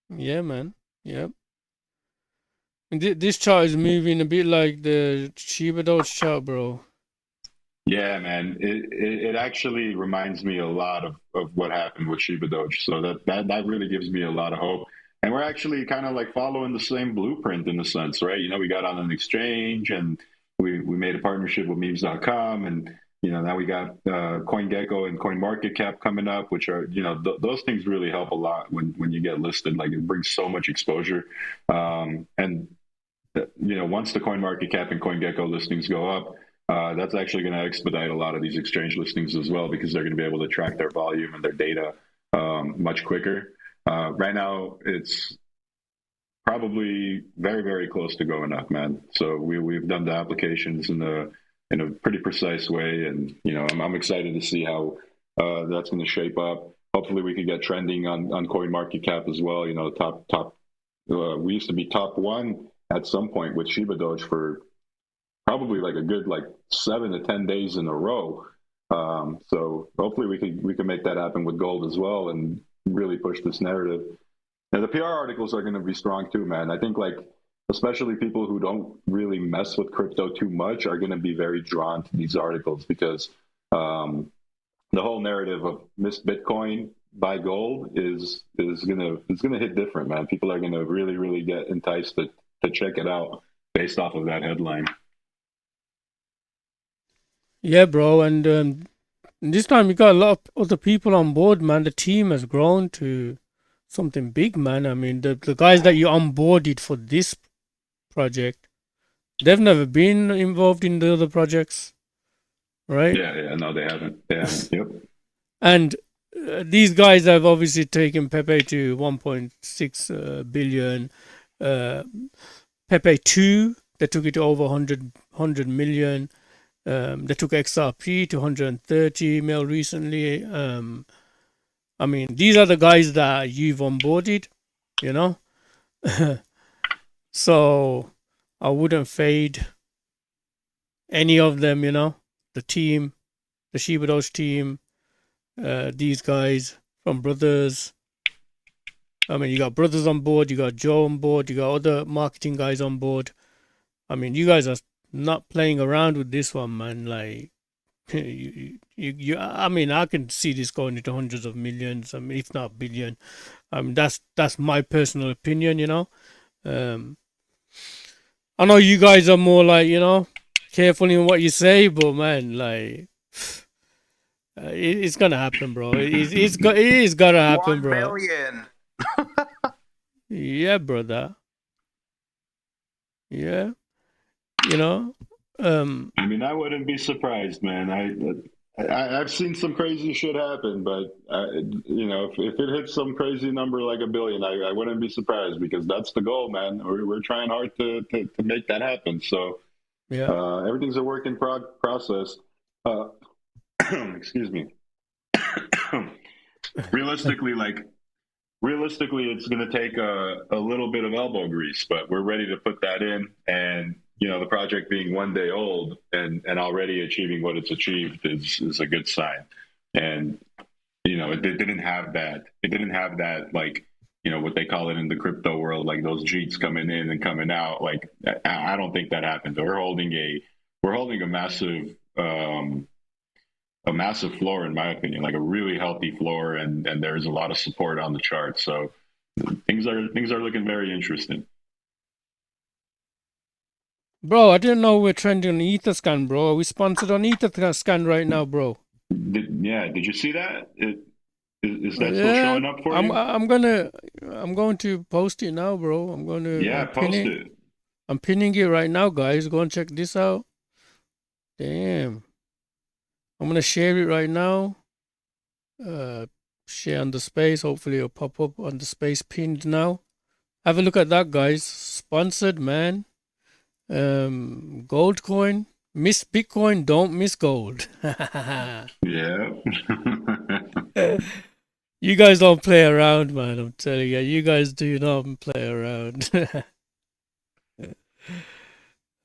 that. Yeah, man. Yep. And this chart is moving a bit like the ShibaDoge chart, bro. Yeah, man. It actually reminds me a lot of what happened with ShibaDoge. So that really gives me a lot of hope. And we're actually kind of like following the same blueprint in a sense, right? You know, we got on an exchange and we made a partnership with memes.com, and you know, now we got CoinGecko and CoinMarketCap coming up, which are, you know, those things really help a lot when you get listed. Like, it brings so much exposure. And you know, once the CoinMarketCap and CoinGecko listings go up, that's actually going to expedite a lot of these exchange listings as well, because they're going to be able to track their volume and their data much quicker. Right now, it's probably very, very close to going up, man. So we've done the applications in a pretty precise way, and you know, I'm excited to see how that's going to shape up. Hopefully, we could get trending on CoinMarketCap as well. You know, top. We used to be top one at some point with ShibaDoge for probably like a good 7 to 10 days in a row. So hopefully we can make that happen with gold as well and really push this narrative. And the PR articles are going to be strong too, man. I think especially people who don't really mess with crypto too much are going to be very drawn to these articles, because the whole narrative of missed Bitcoin, buy gold is gonna hit different, man. People are gonna really get enticed to check it out based off of that headline. Yeah, bro, and this time you got a lot of other people on board, man. The team has grown to something big, man. I mean, the guys that you onboarded for this project, they've never been involved in the other projects, right? Yeah, no, they haven't. Yep. And these guys have obviously taken Pepe to 1.6 billion. Pepe 2, they took it to over 100 million. They took XRP to 130 mil recently. I mean, these are the guys that you've onboarded, you know? So I wouldn't fade any of them, you know? The team, the ShibaDoge team, these guys from Brothers. I mean, you got Brothers on board, you got Joe on board, you got other marketing guys on board. I mean, you guys are not playing around with this one, man. Like, I mean, I can see this going into hundreds of millions. I mean, if not billion. I mean, that's my personal opinion, you know. I know you guys are more like, you know, careful in what you say, but man, like, it's gonna happen, bro. It is gonna happen, 1 bro. billion. Yeah, brother. Yeah, you know. I mean, I wouldn't be surprised, man. I've seen some crazy shit happen, but you know, if it hits some crazy number like $1 billion, I wouldn't be surprised, because that's the goal, man. We're trying hard to make that happen. So yeah, everything's a work in process. Excuse me. Realistically, it's going to take a little bit of elbow grease, but we're ready to put that in. And you know, the project being 1 day old and already achieving what it's achieved is a good sign. And you know, it didn't have that. It didn't have that, like, you know, what they call it in the crypto world, like those Jeets coming in and coming out. Like, I don't think that happened. We're holding a massive floor, in my opinion, like a really healthy floor, and there's a lot of support on the chart. So things are looking very interesting. bro. I didn't know we're trending on Etherscan, bro. Are we sponsored on Etherscan right now, bro? Did you see that? Is that still showing up for you? I'm going to post it now, bro. I'm going to post it. I'm pinning it right now, guys. Go and check this out. Damn. I'm gonna share it right now. Share on the space. Hopefully it'll pop up on the space pinned now. Have a look at that, guys. Sponsored, man. Gold coin. Miss Bitcoin, don't miss gold. Yeah. You guys don't play around, man. I'm telling you. You guys do not play around.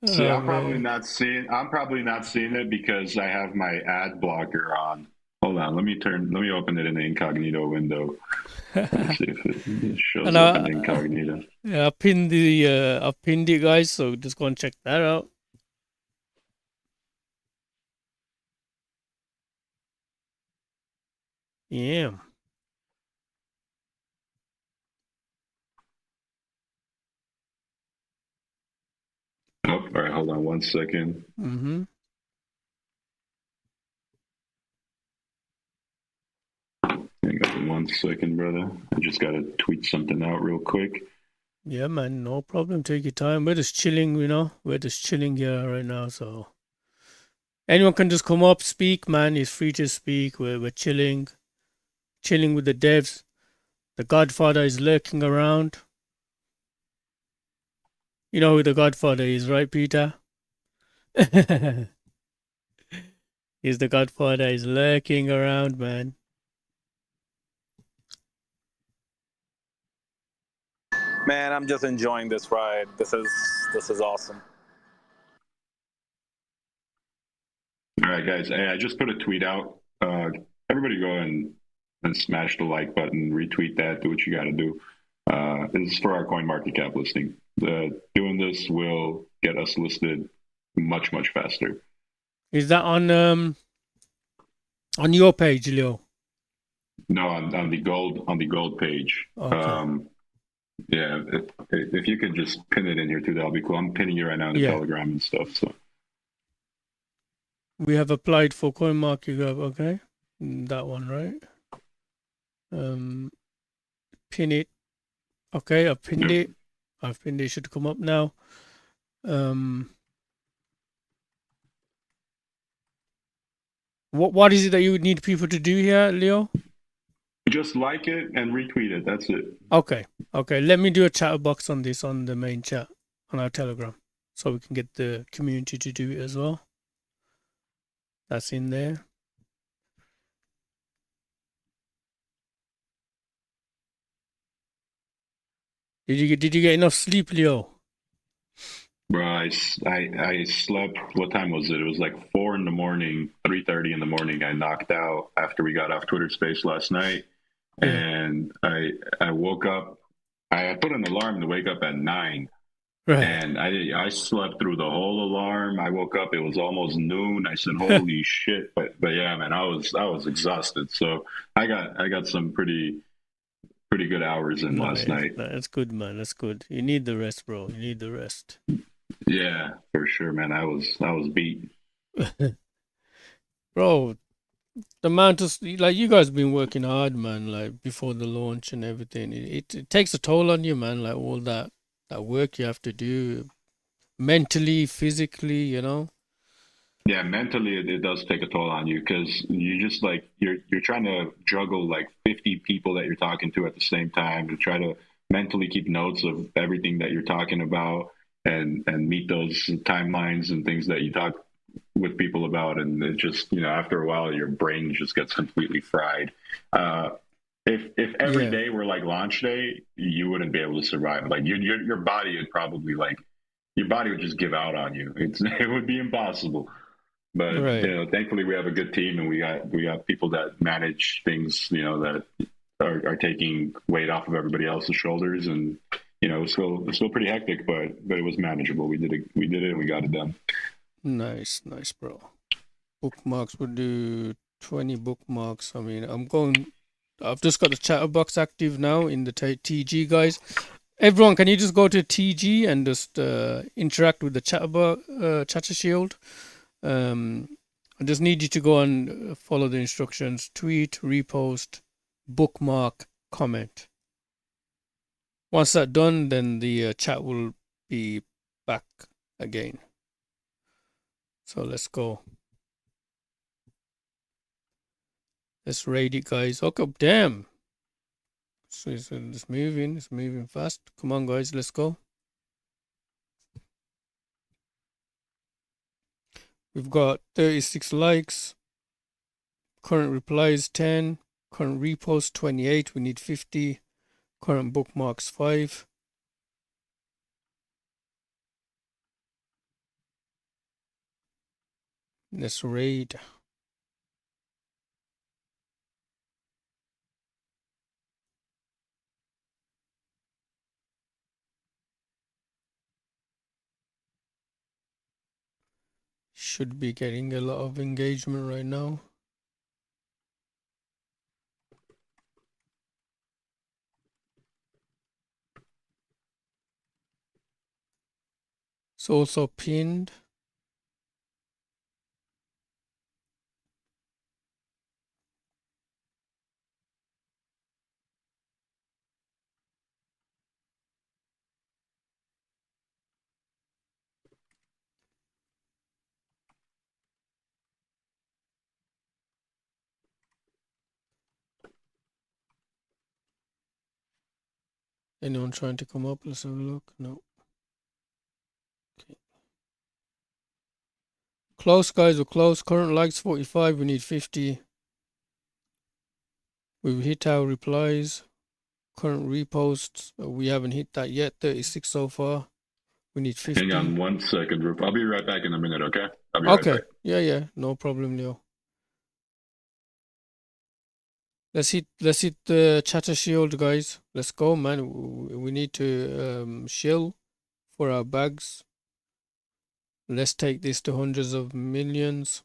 See, Oh, I'm probably man. not seeing. I'm probably not seeing it because I have my ad blocker on. Hold on, let me open it in the incognito window. Let me see if it shows And up in incognito. I pinned it, guys. So just go and check that out. Yeah. Oh, all right, hold on 1 second. Mm-hmm. Hang on 1 second, brother. I just gotta tweet something out real quick. Yeah, man. No problem. Take your time. We're just chilling, you know. We're just chilling here right now. So anyone can just come up, speak, man. He's free to speak. We're chilling with the devs. The Godfather is lurking around. You know who the Godfather is, right, Peter? He's the Godfather. He's lurking around, man. Man, I'm just enjoying this ride. This is awesome. All right, guys. Hey, I just put a tweet out. Everybody go and smash the like button, retweet that, do what you got to do. This is for our coin market cap listing. Doing this will get us listed much faster. Is that on your page, Leo? No, on the gold page. Okay. Yeah, if you could just pin it in here too, that'll be cool. I'm pinning you right now in the Telegram and stuff. So we have applied for CoinMarketCap. Okay, that one, right? Pin it. Okay, I've pinned it. I've pinned it. Should come up now. What is it that you would need people to do here, Leo? Just like it and retweet it. That's it. Okay. Let me do a chat box on this on the main chat on our Telegram, so we can get the community to do it as well. That's in there. Did you get enough sleep, Leo? Bro, I slept. What time was it? It was like 4 in the morning, 3:30 in the morning. I knocked out after we got off Twitter Space last night, and I woke up. I put an alarm to wake up at 9, right. And I slept through the whole alarm. I woke up. It was almost noon. I said, "Holy shit!" But yeah, man, I was exhausted. So I got some pretty good hours in last night. That's good, man. That's good. You need the rest, bro. You need the rest. Yeah, for sure, man. I was beat. Bro, the amount of like you guys been working hard, man. Like before the launch and everything, it takes a toll on you, man. Like all that work you have to do, mentally, physically, you know. Yeah, mentally it does take a toll on you because you just like you're trying to juggle like 50 people that you're talking to at the same time to try to mentally keep notes of everything that you're talking about and meet those timelines and things that you talk with people about, and it just after a while your brain just gets completely fried. If every day were like launch day, you wouldn't be able to survive. Like your body would probably your body would just give out on you. It would be impossible. But thankfully we have a good team, and we got people that manage things, that are taking weight off of everybody else's shoulders, and it's still pretty hectic, but it was manageable. We did it, and we got it done. Nice, bro. Bookmarks, we'll do 20 bookmarks. I mean, I've just got the chatter box active now in the TG, guys. Everyone, can you just go to TG and just interact with the chatter shield? I just need you to go and follow the instructions: tweet, repost, bookmark, comment. Once that's done, then the chat will be back again. So let's go. Let's raid it, guys. Okay, damn. So it's moving fast. Come on, guys, let's go. We've got 36 likes. Current replies 10. Current reposts 28. We need 50. Current bookmarks 5. Let's raid. Should be getting a lot of engagement right now. It's also pinned. Anyone trying to come up? Let's have a look. No. Okay. Close, guys. We're close. Current likes 45. We need 50. We've hit our replies. Current reposts. We haven't hit that yet. 36 so far. We need 50. Hang on 1 second, Roof. I'll be right back in a minute, okay? I'll be Okay. right back. Yeah. No problem, Leo. Let's hit the chatter shield, guys. Let's go, man. We need to shill for our bags. Let's take this to hundreds of millions.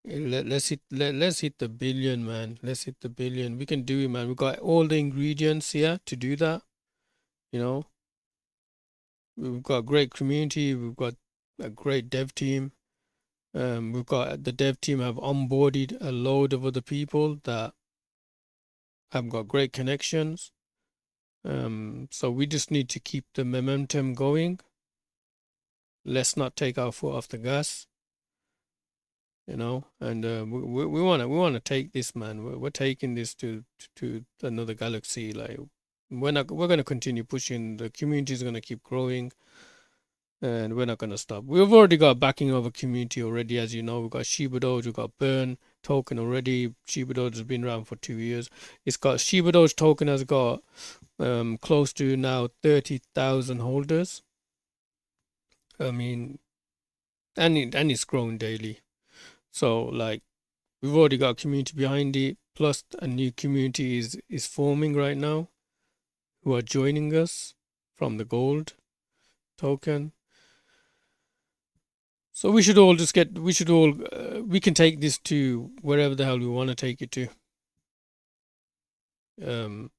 Let's hit the billion, man. Let's hit the billion. We can do it, man. We got all the ingredients here to do that. You know, we've got a great community. We've got a great dev team. We've got the dev team have onboarded a load of other people that have got great connections. So we just need to keep the momentum going. Let's not take our foot off the gas. You know, and we want to take this, man. We're taking this to another galaxy. Like we're going to continue pushing. The community is going to keep growing, and we're not going to stop. We've already got backing of a community already, as you know. We've got ShibaDoge, we've got Burn token already. ShibaDoge has been around for 2 years. It's got ShibaDoge token has got close to now 30,000 holders. I mean, and it's growing daily. So like we've already got a community behind it, plus a new community is forming right now who are joining us from the gold token. So we should all we can take this to wherever the hell we want to take it to. And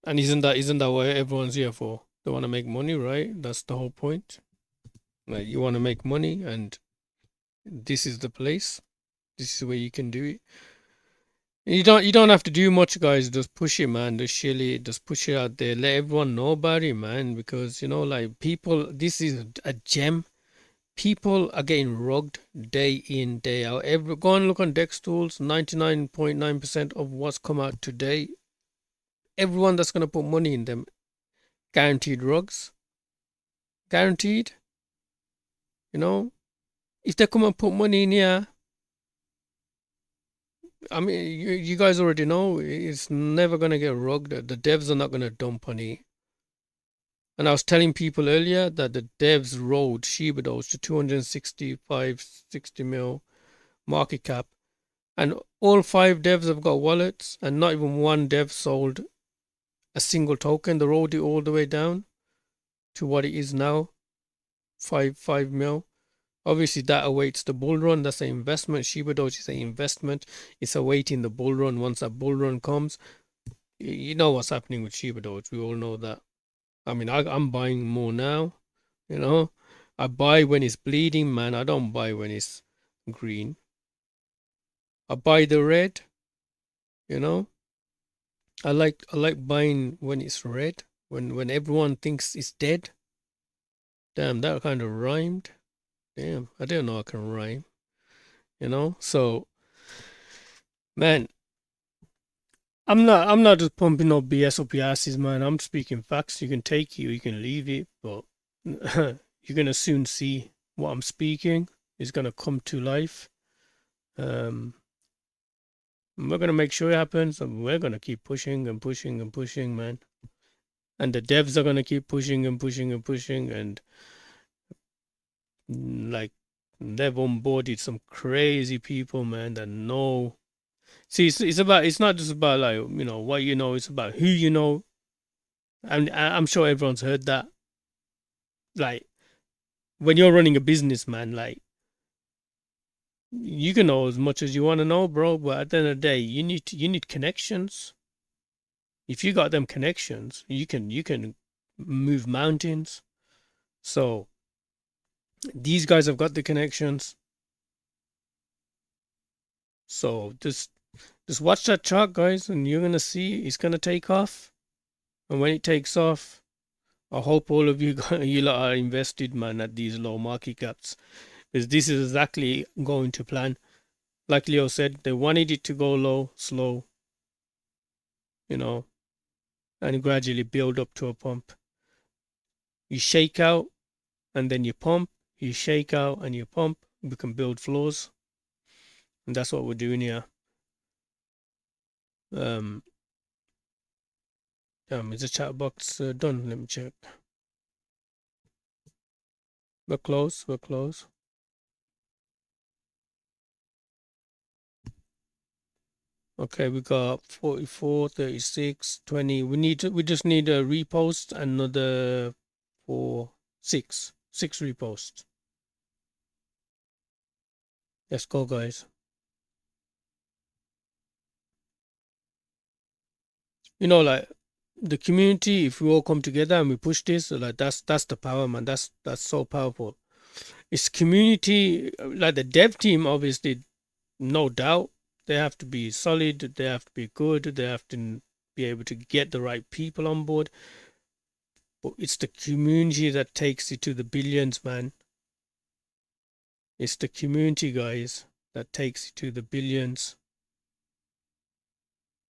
isn't that what everyone's here for? They want to make money, right? That's the whole point. Like you want to make money, and this is the place. This is where you can do it. You don't have to do much, guys. Just push it, man. Just chill it. Just push it out there. Let everyone know about it, man. Because you know, like people, this is a gem. People are getting rugged day in, day out. Go and look on Dextools. 99.9% of what's come out today, everyone that's gonna put money in them, guaranteed rugs. Guaranteed. You know, if they come and put money in here, I mean, you guys already know it's never going to get rugged. The devs are not going to dump on it. And I was telling people earlier that the devs rode ShibaDoge to 265, 60 mil market cap. And all 5 devs have got wallets, and not even one dev sold a single token. They rode it all the way down to what it is now, 5 mil. Obviously, that awaits the bull run. That's an investment. ShibaDoge is an investment. It's awaiting the bull run. Once that bull run comes, you know what's happening with ShibaDoge. We all know that. I mean, I'm buying more now. You know, I buy when it's bleeding, man. I don't buy when it's green. I buy the red. You know, I like buying when it's red. When everyone thinks it's dead. Damn, that kind of rhymed. Damn, I didn't know I can rhyme. You know, so man, I'm not just pumping up BS up your asses, man. I'm speaking facts. You can take it or you can leave it, but you're gonna soon see what I'm speaking is gonna come to life. We're gonna make sure it happens, and we're gonna keep pushing and pushing and pushing, man. And the devs are gonna keep pushing and pushing and pushing, and like they've onboarded some crazy people, man, that know. See, it's not just about like, you know, what you know, it's about who you know. And I'm sure everyone's heard that. Like, when you're running a business, man, like, you can know as much as you want to know, bro, but at the end of the day, you need connections. If you got them connections, you can move mountains. So these guys have got the connections. So just watch that chart, guys, and you're gonna see it's gonna take off. And when it takes off, I hope all of you you lot are invested, man, at these low market caps, because this is exactly going to plan. Like Leo said, they wanted it to go low, slow, you know, and gradually build up to a pump. You shake out and then you pump. You shake out and you pump. We can build floors, and that's what we're doing here. Is the chat box done? Let me check. We're close. We're close. Okay, we got 44, 36, 20. We just need a repost, another 6 reposts. Let's go, guys. You know, like the community, if we all come together and we push this, like that's the power, man. That's so powerful. It's community, like the dev team, obviously, no doubt. They have to be solid, they have to be good, they have to be able to get the right people on board. But it's the community that takes it to the billions, man. It's the community, guys, that takes it to the billions.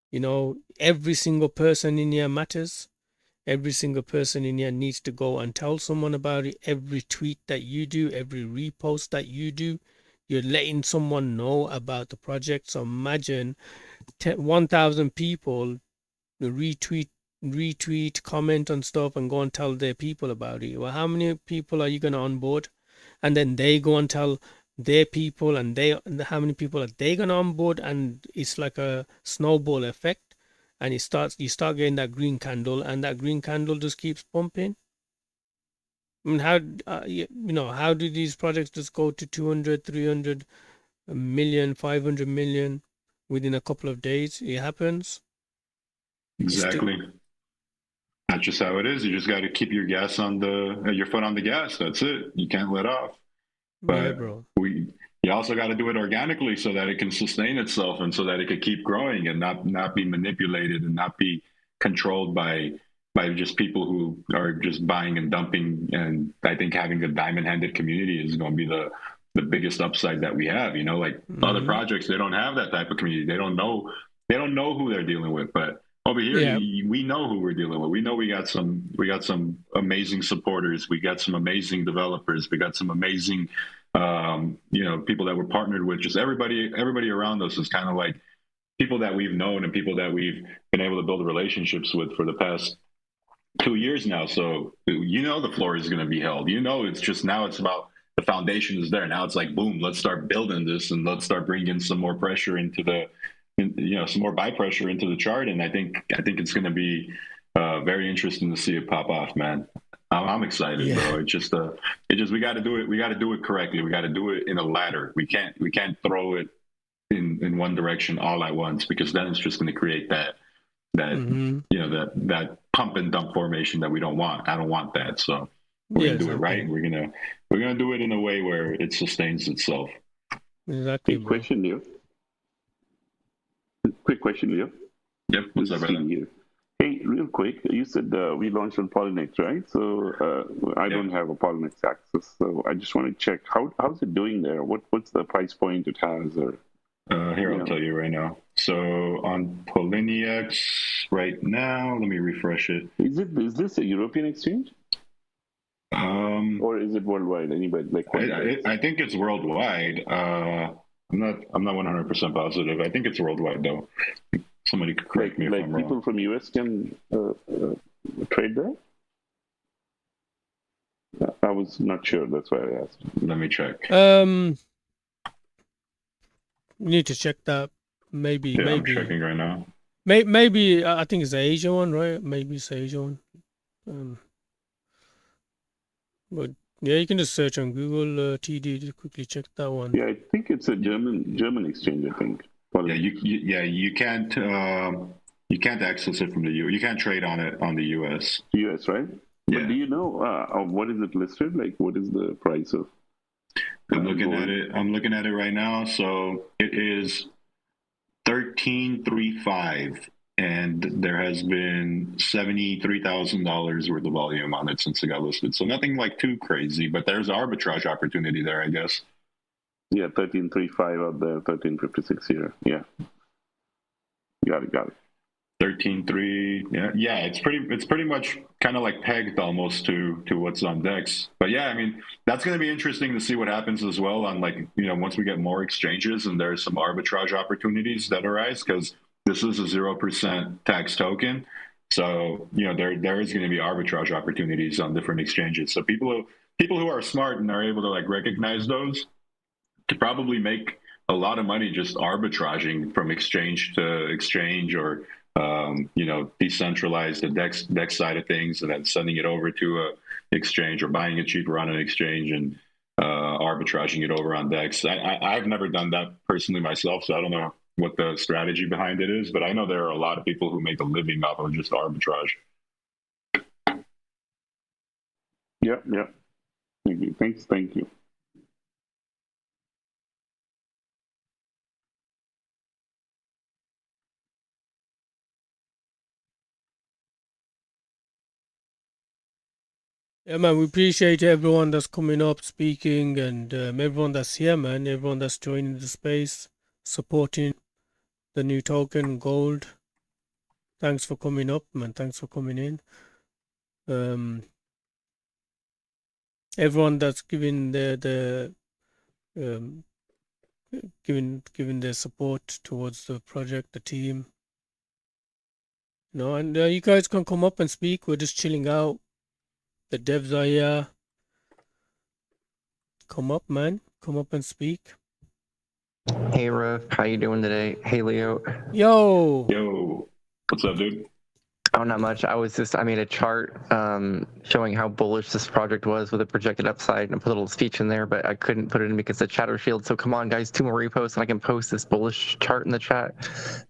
You know, every single person in here matters. Every single person in here needs to go and tell someone about it. Every tweet that you do, every repost that you do, you're letting someone know about the project. So imagine 1,000 people retweet, comment on stuff and go and tell their people about it. Well, how many people are you going to onboard? And then they go and tell their people, and how many people are they going to onboard? And it's like a snowball effect. And you start getting that green candle, and that green candle just keeps pumping. I mean, how do these projects just go to 200, 300 million, 500 million within a couple of days? It happens. Exactly. That's just how it is. You just got to keep your foot on the gas. That's it. You can't let off. But yeah, bro. You also got to do it organically so that it can sustain itself and so that it could keep growing and not be manipulated and not be controlled by just people who are just buying and dumping. And I think having a diamond-handed community is going to be the biggest upside that we have. You know, like other projects, they don't have that type of community. They don't know who they're dealing with. But over here, we know who we're dealing with. We know we got some amazing supporters. We got some amazing developers. We got some amazing people that we're partnered with. Just everybody around us is kind of like people that we've known and people that we've been able to build relationships with for the past 2 years now. So the floor is going to be held. It's just now it's about the foundation is there. Now it's like, boom, let's start building this and let's start bringing some more pressure into some more buy pressure into the chart. And I think it's going to be very interesting to see it pop off, man. I'm excited, bro. It's just we got to do it. We got to do it correctly. We got to do it in a ladder. We can't throw it in one direction all at once, because then it's just going to create that pump and dump formation that we don't want. I don't want that. So we're gonna do it right. We're gonna do it in a way where it sustains itself. Exactly. Quick question, Leo. Yep. What's up, brother? Hey, real quick, you said we launched on Polynex, right? So I don't have a Polynex access, so I just want to check how's it doing there? What's the price point it has? Or I'll tell you right now. So on Polynex right now, let me refresh it. Is this a European exchange? Or is it worldwide? Anybody like? I think it's worldwide. I'm not 100% positive. I think it's worldwide though. Somebody could correct me if I'm wrong. People from US can trade there? I was not sure. That's why I asked. Let me check. You need to check that. Maybe. Yeah, maybe. I'm checking right now. Maybe I think it's the Asia one, right? Maybe it's the Asia one. But yeah, you can just search on Google TD to quickly check that one. Yeah, I think it's a German exchange. I think. You can't access it from the U. You can't trade on it on the US. US, right? Yeah. But do you know what is it listed? Like, what is the price of? I'm looking at it. I'm looking at it right now. So it is 13.35, and there has been $73,000 worth of volume on it since it got listed. So nothing like too crazy, but there's arbitrage opportunity there, I guess. Yeah, 13.35 out there, 13.56 here. Yeah, got it. 13.3. Yeah. It's pretty much kind of like pegged almost to what's on Dex. But yeah, I mean, that's going to be interesting to see what happens as well on, like, you know, once we get more exchanges and there's some arbitrage opportunities that arise, because this is a 0% tax token. So, you know, there is going to be arbitrage opportunities on different exchanges. So people who are smart and are able to like recognize those could probably make a lot of money just arbitraging from exchange to exchange, or you know, decentralize the Dex side of things and then sending it over to a exchange, or buying it cheaper on an exchange and arbitraging it over on Dex. I've never done that personally myself, so I don't know what the strategy behind it is, but I know there are a lot of people who make a living off of just arbitrage. Yep. Thank you. Yeah, man, we appreciate everyone that's coming up, speaking, and everyone that's here, man. Everyone that's joining the space, supporting the new token, gold. Thanks for coming up, man. Thanks for coming in. Everyone that's giving giving their support towards the project, the team. You know, and you guys can come up and speak. We're just chilling out. The devs are here. Come up, man. Come up and speak. Hey, Ruff. How you doing today? Hey, Leo. Yo. What's up, dude? Oh, not much. I made a chart showing how bullish this project was with a projected upside, and I put a little speech in there, but I couldn't put it in because of the chatter shield. So come on, guys, 2 more reposts and I can post this bullish chart in the chat.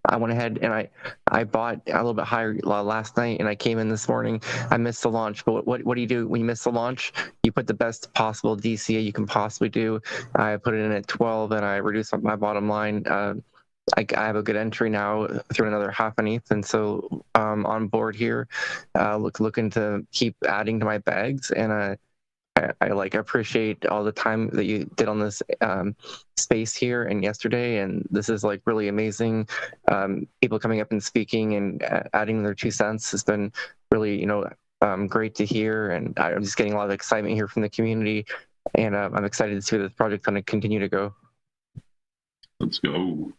I went ahead and I bought a little bit higher last night, and I came in this morning. I missed the launch, but what do you do when you miss the launch? You put the best possible DCA you can possibly do. I put it in at 12, and I reduced my bottom line. I have a good entry now through another half an ETH, and so on board here, looking to keep adding to my bags, and I like appreciate all the time that you did on this space here and yesterday, and this is like really amazing. People coming up and speaking and adding their 2 cents has been really, you know, great to hear, and I'm just getting a lot of excitement here from the community, and I'm excited to see where this project's going to continue to go. Let's go.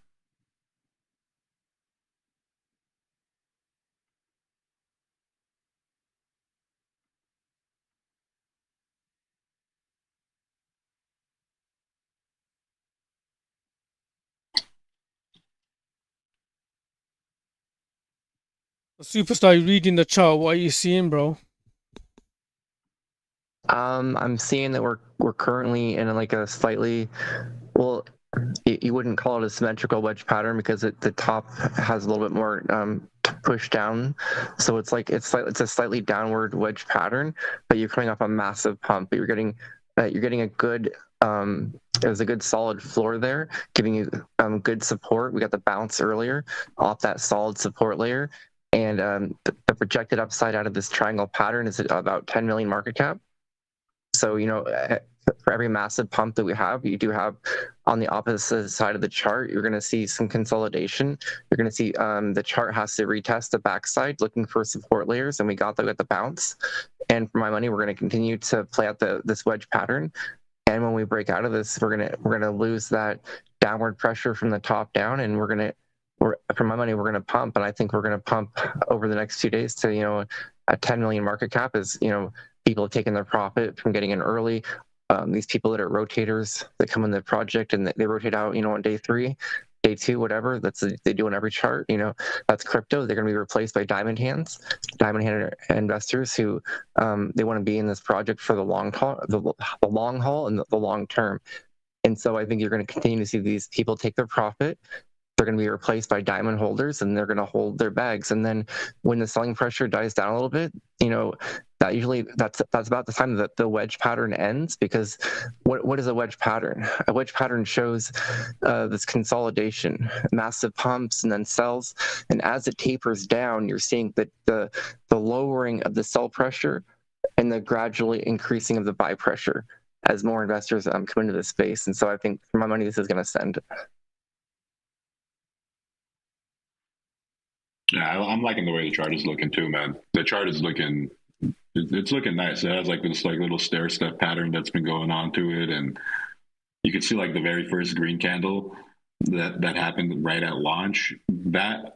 Superstar, you reading the chart. What are you seeing, bro? I'm seeing that we're currently in like a slightly, well, you wouldn't call it a symmetrical wedge pattern because the top has a little bit more push down, so it's a slightly downward wedge pattern, but you're coming off a massive pump. But you're getting a good there's a good solid floor there, giving you good support. We got the bounce earlier off that solid support layer, and the projected upside out of this triangle pattern is about 10 million market cap. So, you know, for every massive pump that we have, you do have on the opposite side of the chart, you're going to see some consolidation. You're going to see the chart has to retest the backside looking for support layers, and we got the bounce. And for my money, we're going to continue to play out this wedge pattern. And when we break out of this, we're gonna lose that downward pressure from the top down, and for my money, we're gonna pump. And I think we're gonna pump over the next 2 days to, you know, a 10 million market cap is, you know, people have taken their profit from getting in early. These people that are rotators that come in the project and they rotate out, on day 3, day 2, whatever. They do on every chart. That's crypto. They're going to be replaced by diamond hand investors who they want to be in this project for the long haul, the long haul, and the long term. And so I think you're going to continue to see these people take their profit. They're going to be replaced by diamond holders, and they're going to hold their bags. And then when the selling pressure dies down a little bit, that's about the time that the wedge pattern ends. Because what is a wedge pattern? A wedge pattern shows this consolidation, massive pumps and then sells. And as it tapers down, you're seeing that the lowering of the sell pressure and the gradually increasing of the buy pressure as more investors come into this space. And so I think for my money, this is going to send. Yeah, I'm liking the way the chart is looking too, man. The chart is looking, it's looking nice. It has like this like little stair step pattern that's been going on to it, and you can see like the very first green candle that happened right at launch. That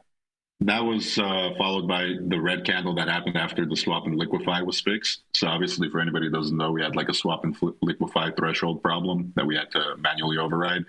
was followed by the red candle that happened after the swap and liquefy was fixed. So obviously, for anybody who doesn't know, we had like a swap and liquefy threshold problem that we had to manually override.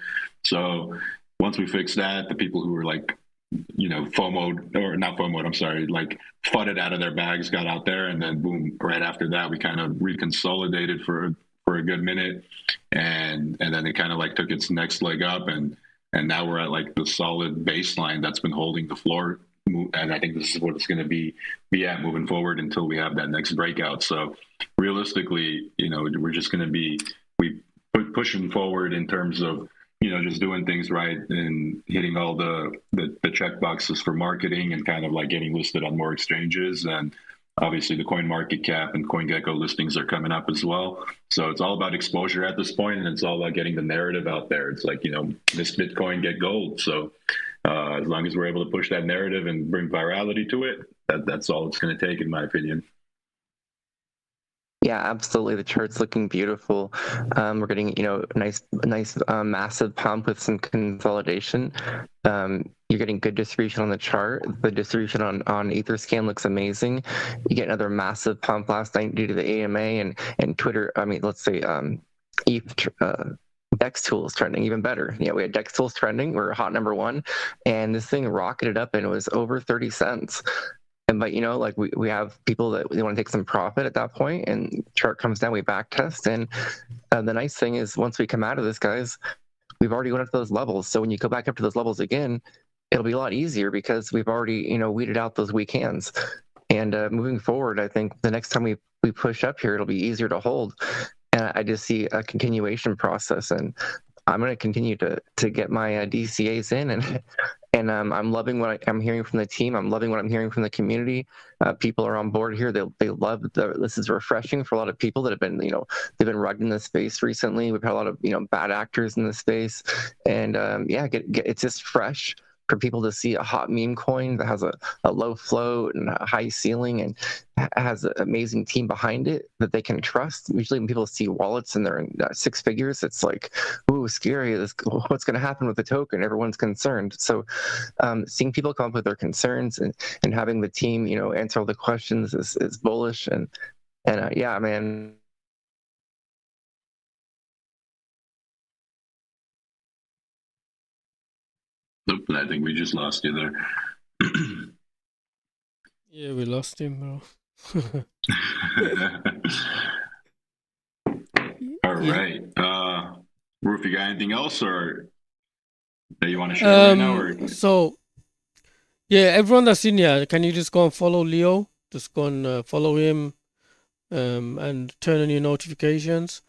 So once we fixed that, the people who were like, FOMO'd, or not FOMO'd, I'm sorry, like fudded out of their bags, got out there, and then boom, right after that, we kind of reconsolidated for a good minute, and then it kind of like took its next leg up, and now we're at like the solid baseline that's been holding the floor, and I think this is what it's going to be at moving forward until we have that next breakout. So realistically, we're just going to be pushing forward in terms of just doing things right and hitting all the check boxes for marketing and kind of like getting listed on more exchanges. And obviously the CoinMarketCap and CoinGecko listings are coming up as well. So it's all about exposure at this point, and it's all about getting the narrative out there. It's like, this Bitcoin get gold. So as long as we're able to push that narrative and bring virality to it, that's all it's going to take, in my opinion. Yeah, absolutely. The chart's looking beautiful. We're getting, nice, massive pump with some consolidation. You're getting good distribution on the chart. The distribution on Etherscan looks amazing. You get another massive pump last night due to the AMA and Twitter. I mean, let's say Dextools trending even better. We had Dextools trending. We're hot number 1, and this thing rocketed up and it was over 30 cents. But like we have people that they want to take some profit at that point, and chart comes down, we back test, and the nice thing is once we come out of this, guys, we've already went up to those levels. So when you go back up to those levels again, it'll be a lot easier because we've already weeded out those weak hands. And moving forward, I think the next time we push up here, it'll be easier to hold. And I just see a continuation process, and I'm going to continue to get my DCAs in, and I'm loving what I'm hearing from the team. I'm loving what I'm hearing from the community. People are on board here. They love this is refreshing for a lot of people that have been, they've been rugged in this space recently. We've had a lot of, bad actors in this space, and it's just fresh for people to see a hot meme coin that has a low float and a high ceiling and has an amazing team behind it that they can trust. Usually when people see wallets and they're in 6 figures, it's like, ooh, scary. What's going to happen with the token? Everyone's concerned. So seeing people come up with their concerns and having the team, answer all the questions is bullish. And yeah, man. Nope, I think we just lost you there. Yeah, we lost him, bro. All right. Roof, you got anything else or that you want to share right now? Or? So, yeah, everyone that's in here, can you just go and follow Leo? Just go and follow him and turn on your notifications.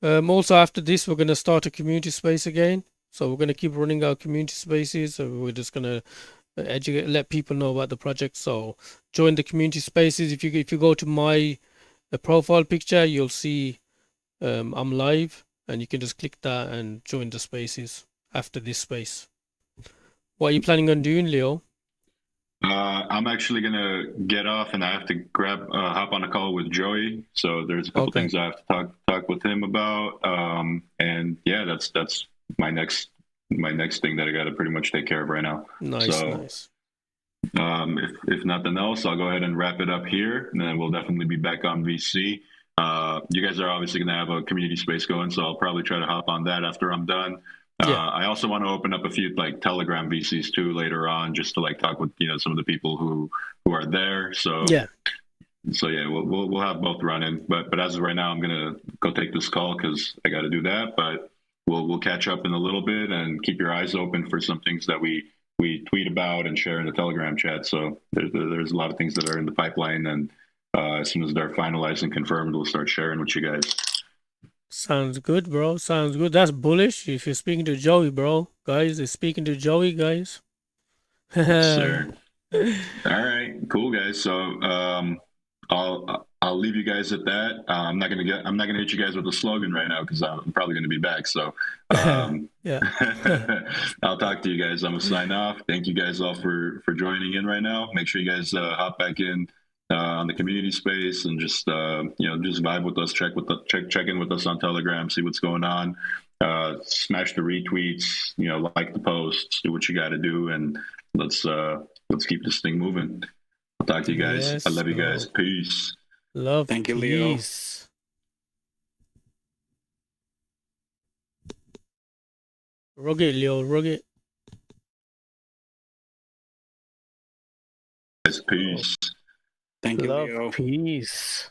Also, after this, we're going to start a community space again. So we're going to keep running our community spaces. So we're just going to educate, let people know about the project. So join the community spaces. If you go to my profile picture, you'll see I'm live, and you can just click that and join the spaces after this space. What are you planning on doing, Leo? I'm actually gonna get off, and I have to hop on a call with Joey. So there's a couple things I have to talk with him about. And yeah, that's my next thing that I got to pretty much take care of right now. Nice. If nothing else, I'll go ahead and wrap it up here, and then we'll definitely be back on VC. You guys are obviously going to have a community space going, so I'll probably try to hop on that after I'm done. I also want to open up a few like Telegram VCs too later on, just to like talk with some of the people who are there. So yeah, we'll have both running. But as of right now, I'm gonna go take this call because I got to do that. But we'll catch up in a little bit and keep your eyes open for some things that we tweet about and share in the Telegram chat. So there's a lot of things that are in the pipeline, and as soon as they're finalized and confirmed, we'll start sharing with you guys. Sounds good, bro. Sounds good. That's bullish. If you're speaking to Joey, bro, guys, is speaking to Joey, guys. Yes, sir. All right, cool, guys. So I'll leave you guys at that. I'm not gonna hit you guys with a slogan right now because I'm probably gonna be back. So yeah, I'll talk to you guys. I'm gonna sign off. Thank you guys all for joining in right now. Make sure you guys hop back in on the community space and just just vibe with us, check in with us on Telegram, see what's going on, smash the retweets, like the posts, do what you got to do, and let's keep this thing moving. I'll talk to you guys. Yes, I love you guys. Peace. Love. Thank you, Leo. Peace. Rugged, Leo. Rugged. Peace. Thank you, Love, Leo. peace.